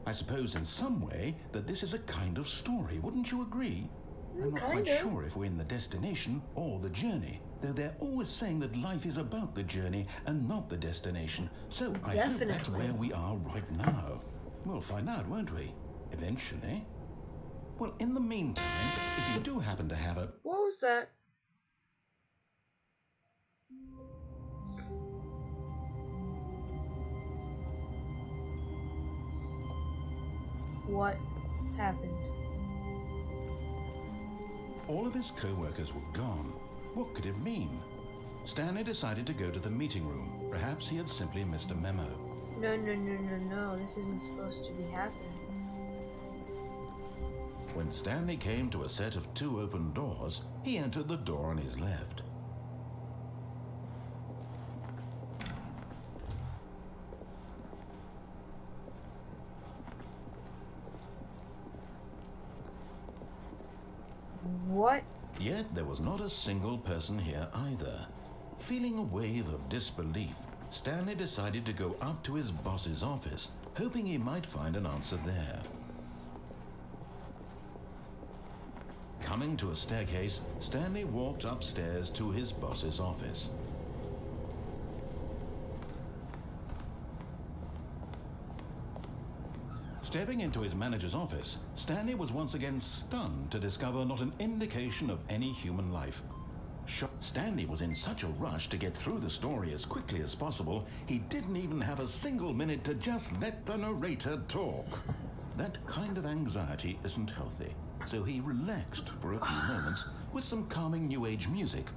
B: I suppose in some way that this is a kind of story, wouldn't you agree? I'm not quite sure if we're in the destination or the journey, though they're always saying that life is about the journey and not the destination. So I hope that's where we are right now. We'll find out, won't we? Eventually. Well, in the meantime, if you do happen to have a...
A: What was that? What happened?
B: All of his co-workers were gone. What could it mean? Stanley decided to go to the meeting room. Perhaps he had simply missed a memo.
A: No. This isn't supposed to be happening.
B: When Stanley came to a set of 2 open doors, he entered the door on his left.
A: What?
B: Yet there was not a single person here either. Feeling a wave of disbelief, Stanley decided to go up to his boss's office, hoping he might find an answer there. Coming to a staircase, Stanley walked upstairs to his boss's office. Stepping into his manager's office, Stanley was once again stunned to discover not an indication of any human life. Stanley was in such a rush to get through the story as quickly as possible, he didn't even have a single minute to just let the narrator talk. That kind of anxiety isn't healthy, so he relaxed for a few moments with some calming New Age music.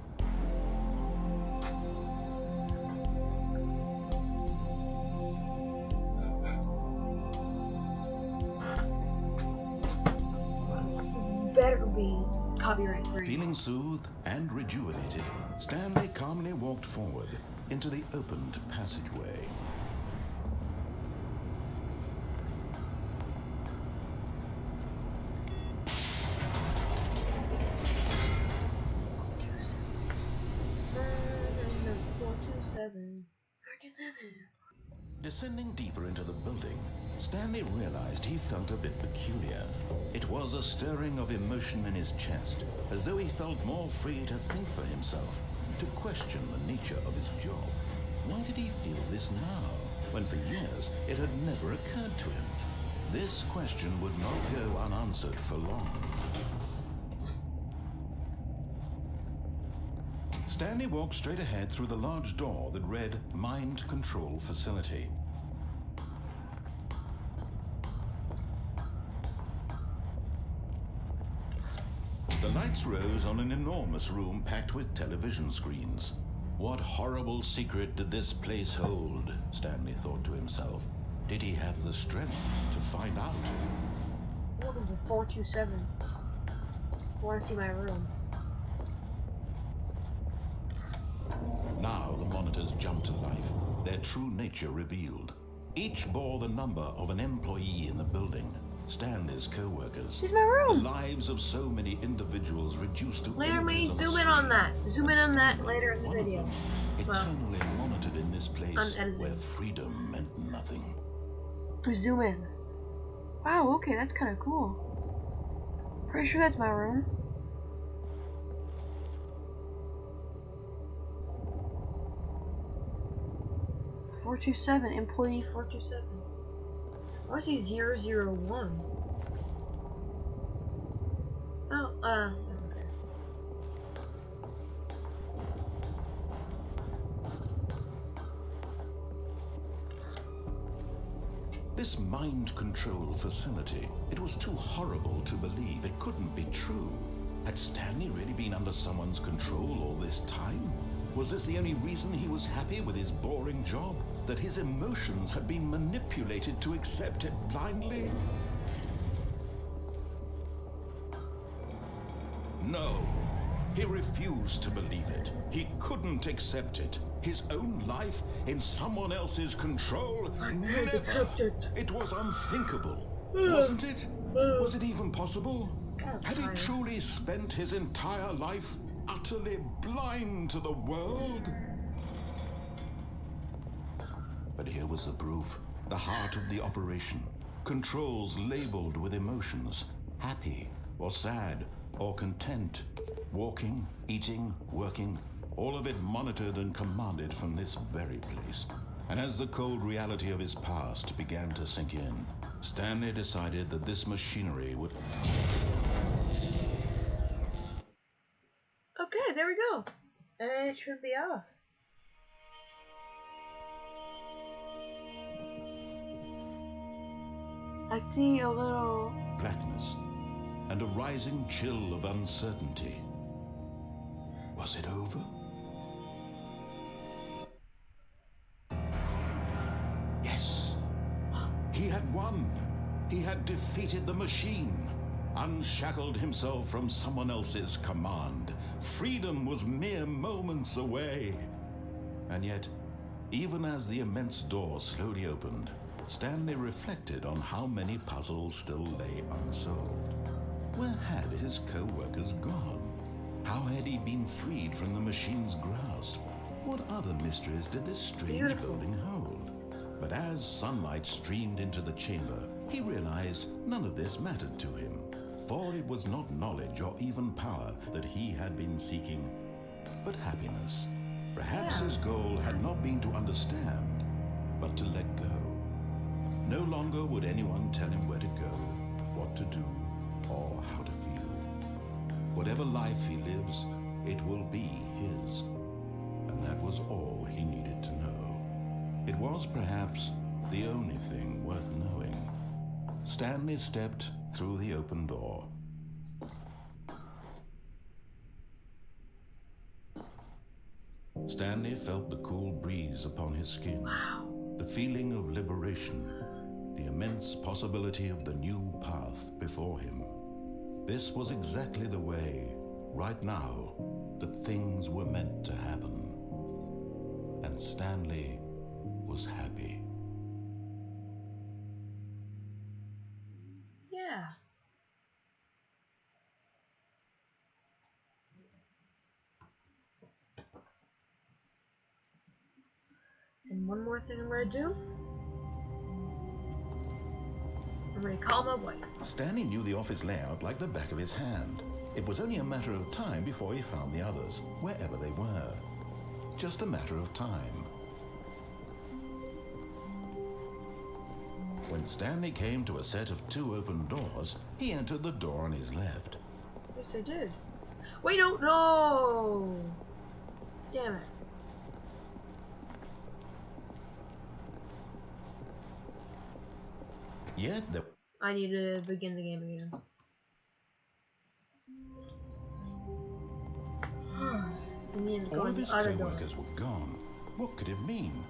A: Better be copyright free.
B: Feeling soothed and rejuvenated, Stanley calmly walked forward into the opened passageway. Descending deeper into the building, Stanley realized he felt a bit peculiar. It was a stirring of emotion in his chest, as though he felt more free to think for himself, to question the nature of his job. Why did he feel this now, when for years it had never occurred to him? This question would not go unanswered for long. Stanley walked straight ahead through the large door that read Mind Control Facility. The lights rose on an enormous room packed with television screens. What horrible secret did this place hold? Stanley thought to himself. Did he have the strength to find out?
A: Welcome to 427. I want to see my room.
B: Now the monitors jumped to life, their true nature revealed. Each bore the number of an employee in the building, Stanley's co-workers.
A: Here's my room!
B: The lives of so many individuals reduced to
A: Later, may
B: images on
A: zoom
B: a
A: in on
B: screen.
A: that. Zoom in on that later in the
B: One of
A: video.
B: them,
A: Well,
B: eternally monitored in this place
A: unedited.
B: where freedom meant nothing.
A: Zoom in. Wow, okay, that's kind of cool. Pretty sure that's my room. .427, employee 427. I see 001. Oh, okay.
B: This mind control facility, it was too horrible to believe. It couldn't be true. Had Stanley really been under someone's control all this time? Was this the only reason he was happy with his boring job? That his emotions had been manipulated to accept it blindly? No, he refused to believe it. He couldn't accept it. His own life in someone else's control? Never.
A: Accept it.
B: It was unthinkable, wasn't it? Was it even possible? Had he
A: tired.
B: truly spent his entire life utterly blind to the world? But here was the proof. The heart of the operation. Controls labeled with emotions. Happy, or sad, or content. Walking, eating, working. All of it monitored and commanded from this very place. And as the cold reality of his past began to sink in, Stanley decided that this machinery would...
A: Okay, there we go. And it should be off. I see a little...
B: blackness and a rising chill of uncertainty. Was it over? Yes. He had won. He had defeated the machine, unshackled himself from someone else's command. Freedom was mere moments away. And yet, even as the immense door slowly opened, Stanley reflected on how many puzzles still lay unsolved. Where had his co-workers gone? How had he been freed from the machine's grasp? What other mysteries did this strange
A: Beautiful.
B: building hold? But as sunlight streamed into the chamber, he realized none of this mattered to him, for it was not knowledge or even power that he had been seeking, but happiness. Perhaps his goal had not been to understand, but to let go. No longer would anyone tell him where to go, what to do, or how to feel. Whatever life he lives, it will be his. And that was all he needed to know. It was perhaps the only thing worth knowing. Stanley stepped through the open door. Stanley felt the cool breeze upon his skin.
A: Wow.
B: The feeling of liberation, the immense possibility of the new path before him. This was exactly the way, right now, that things were meant to happen. And Stanley was happy.
A: Yeah. And one more thing I'm gonna do. I'm gonna call my wife.
B: Stanley knew the office layout like the back of his hand. It was only a matter of time before he found the others, wherever they were. Just a matter of time. When Stanley came to a set of 2 open doors, he entered the door on his left.
A: Yes, I did. Wait, no! Damn it.
B: Yet the
A: I need to begin the game again. I need to go
B: all
A: in
B: of
A: the
B: his
A: other door.
B: co-workers were gone. What could it mean?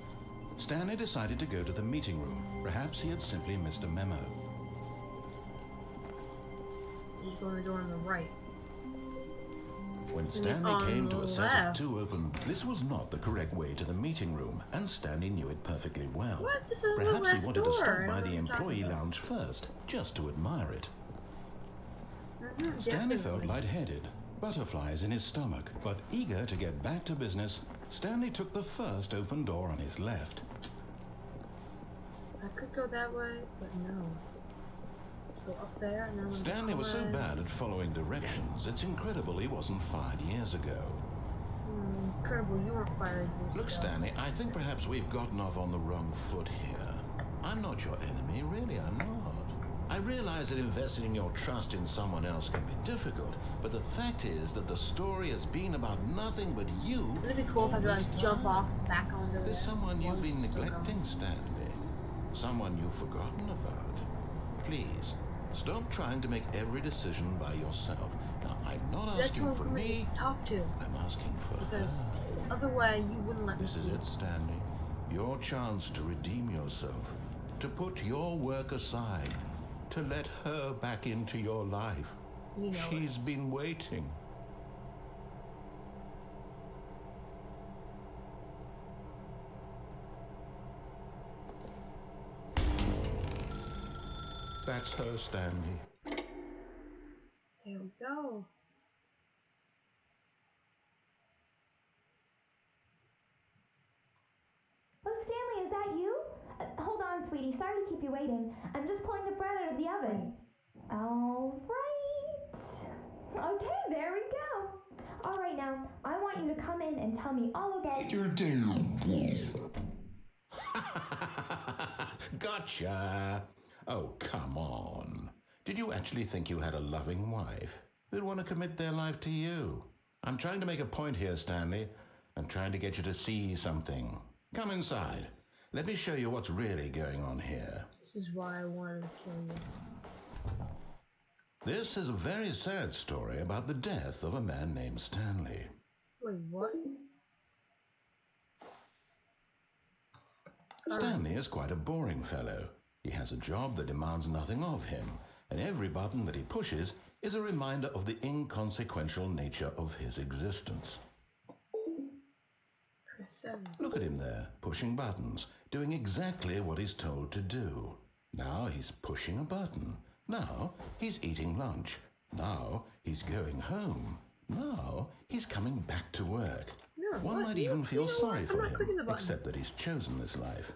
B: Stanley decided to go to the meeting room. Perhaps he had simply missed a memo.
A: Need to go in the door on the right.
B: When Stanley
A: on
B: came to
A: the
B: a set of
A: left.
B: 2 open, this was not the correct way to the meeting room, and Stanley knew it perfectly well.
A: What? This is the
B: Perhaps he
A: left
B: wanted
A: door.
B: to stop
A: I don't
B: by
A: know
B: the
A: what you're talking
B: employee
A: about.
B: lounge first, just to admire it. Stanley felt
A: Definitely.
B: lightheaded, butterflies in his stomach, but eager to get back to business, Stanley took the first open door on his left.
A: I could go that way, but no. Go up there and then
B: Stanley was so bad at following directions, it's incredible he wasn't fired years ago.
A: Incredible, you weren't fired years
B: Look,
A: ago.
B: Stanley, I think perhaps we've gotten off on the wrong foot here. I'm not your enemy, really, I'm not. I realize that investing your trust in someone else can be difficult, but the fact is that the story has been about nothing but you.
A: Wouldn't it be cool if I could
B: all
A: like
B: this
A: jump
B: time.
A: off back onto
B: There's
A: it?
B: someone you've
A: once
B: been
A: it's still going?
B: neglecting, Stanley. Someone you've forgotten about. Please, stop trying to make every decision by yourself. Now, I'm not
A: That's
B: asking
A: who
B: for
A: I'm going
B: me,
A: to talk to.
B: I'm asking for
A: Because
B: her.
A: other way you wouldn't let me
B: This is
A: see.
B: it, Stanley. Your chance to redeem yourself. To put your work aside. To let her back into your life.
A: You know
B: She's
A: it.
B: been waiting. That's her, Stanley.
A: There we go.
D: Oh, Stanley, is that you? be waiting. I'm just pulling the bread out of the oven. All right. Okay, there we go. All right, now, I want you to come in and tell me all about
B: Your downfall. Gotcha. Oh, come on. Did you actually think you had a loving wife who'd want to commit their life to you? I'm trying to make a point here, Stanley. I'm trying to get you to see something. Come inside. Let me show you what's really going on here.
A: This is why I wanted to kill you.
B: This is a very sad story about the death of a man named Stanley.
A: Wait, what?
B: Stanley is quite a boring fellow. He has a job that demands nothing of him, and every button that he pushes is a reminder of the inconsequential nature of his existence.
A: Press 7.
B: Look at him there, pushing buttons, doing exactly what he's told to do. Now he's pushing a button. Now he's eating lunch. Now he's going home. Now he's coming back to work.
A: No,
B: One
A: what?
B: might even feel
A: what?
B: sorry
A: I'm
B: for
A: not clicking the
B: him,
A: buttons.
B: except that he's chosen this life.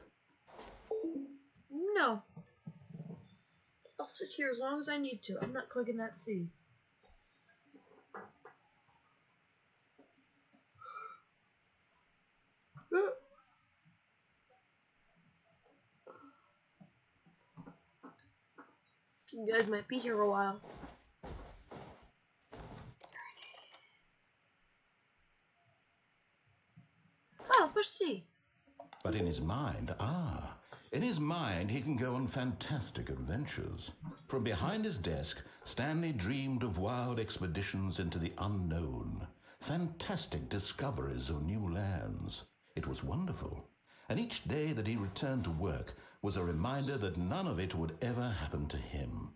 A: No. I'll sit here as long as I need to. I'm not clicking that C. You guys might be here a while. Oh, push C.
B: But in his mind, he can go on fantastic adventures. From behind his desk, Stanley dreamed of wild expeditions into the unknown, fantastic discoveries of new lands. It was wonderful, and each day that he returned to work was a reminder that none of it would ever happen to him.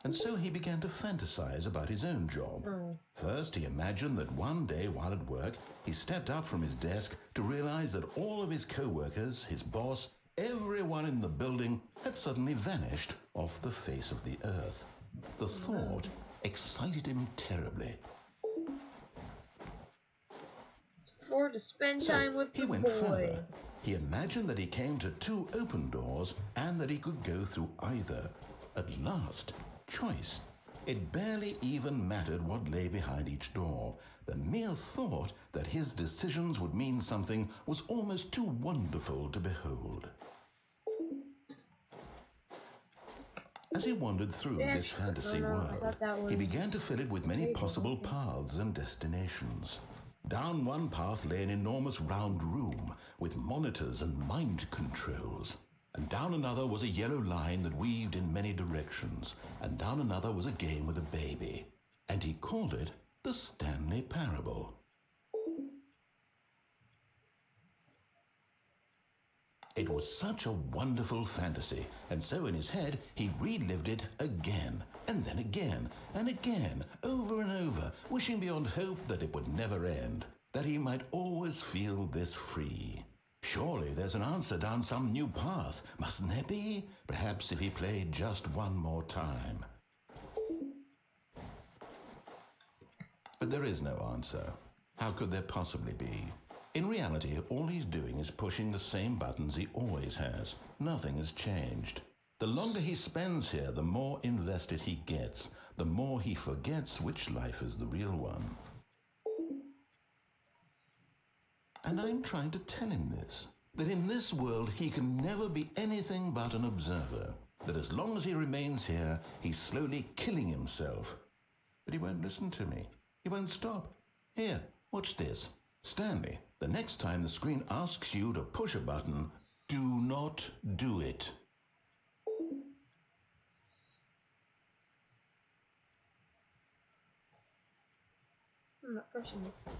B: And so he began to fantasize about his own job. First, he imagined that one day while at work, he stepped up from his desk to realize that all of his co-workers, his boss, everyone in the building had suddenly vanished off the face of the earth. The thought excited him terribly.
A: Or to spend time with
B: He
A: the
B: went
A: boys.
B: further. He imagined that he came to 2 open doors and that he could go through either. At last, choice. It barely even mattered what lay behind each door. The mere thought that his decisions would mean something was almost too wonderful to behold. As he wandered through this fantasy world, he began to fill it with many possible paths and destinations. Down one path lay an enormous round room with monitors and mind controls. And down another was a yellow line that weaved in many directions. And down another was a game with a baby. And he called it the Stanley Parable. It was such a wonderful fantasy, and so in his head he relived it again, and then again, and again, over and over, wishing beyond hope that it would never end, that he might always feel this free. Surely there's an answer down some new path, mustn't there be? Perhaps if he played just one more time. But there is no answer. How could there possibly be? In reality, all he's doing is pushing the same buttons he always has. Nothing has changed. The longer he spends here, the more invested he gets, the more he forgets which life is the real one. And I'm trying to tell him this, that in this world he can never be anything but an observer, that as long as he remains here, he's slowly killing himself. But he won't listen to me. He won't stop. Here, watch this. Stanley, the next time the screen asks you to push a button, do not do it.
A: I'm not pressing it.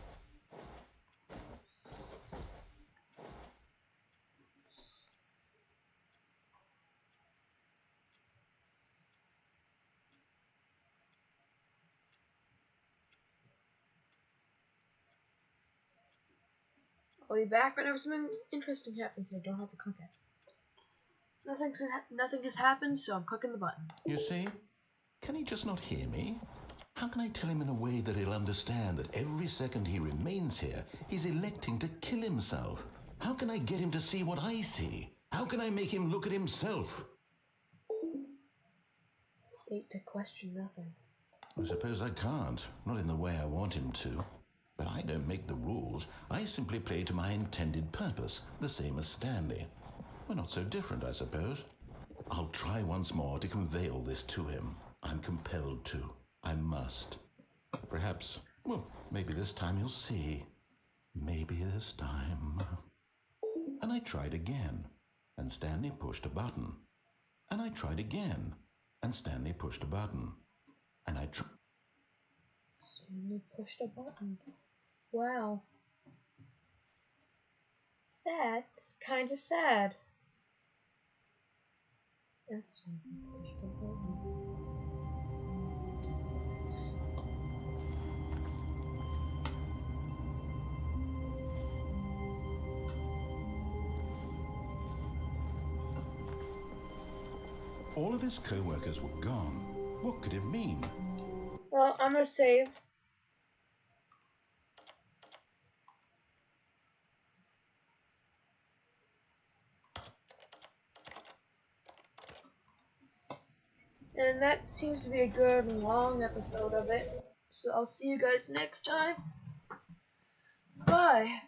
A: I'll be back whenever something interesting happens, so I don't have to click it. Nothing has happened, so I'm clicking the button.
B: You see? Can he just not hear me? How can I tell him in a way that he'll understand that every second he remains here, he's electing to kill himself? How can I get him to see what I see? How can I make him look at himself?
A: Hate to question nothing.
B: I suppose I can't. Not in the way I want him to. But I don't make the rules. I simply play to my intended purpose, the same as Stanley. We're not so different, I suppose. I'll try once more to convey all this to him. I'm compelled to. I must. Perhaps, well, maybe this time he'll see. Maybe this time. And I tried again, and Stanley pushed a button. And I tried again, and Stanley pushed a button. And I tried.
A: Stanley pushed a button. Wow. That's kind of sad. And Stanley pushed a button.
B: All of his co-workers were gone. What could it mean?
A: Well, I'm gonna save. And that seems to be a good long episode of it. So I'll see you guys next time. Bye.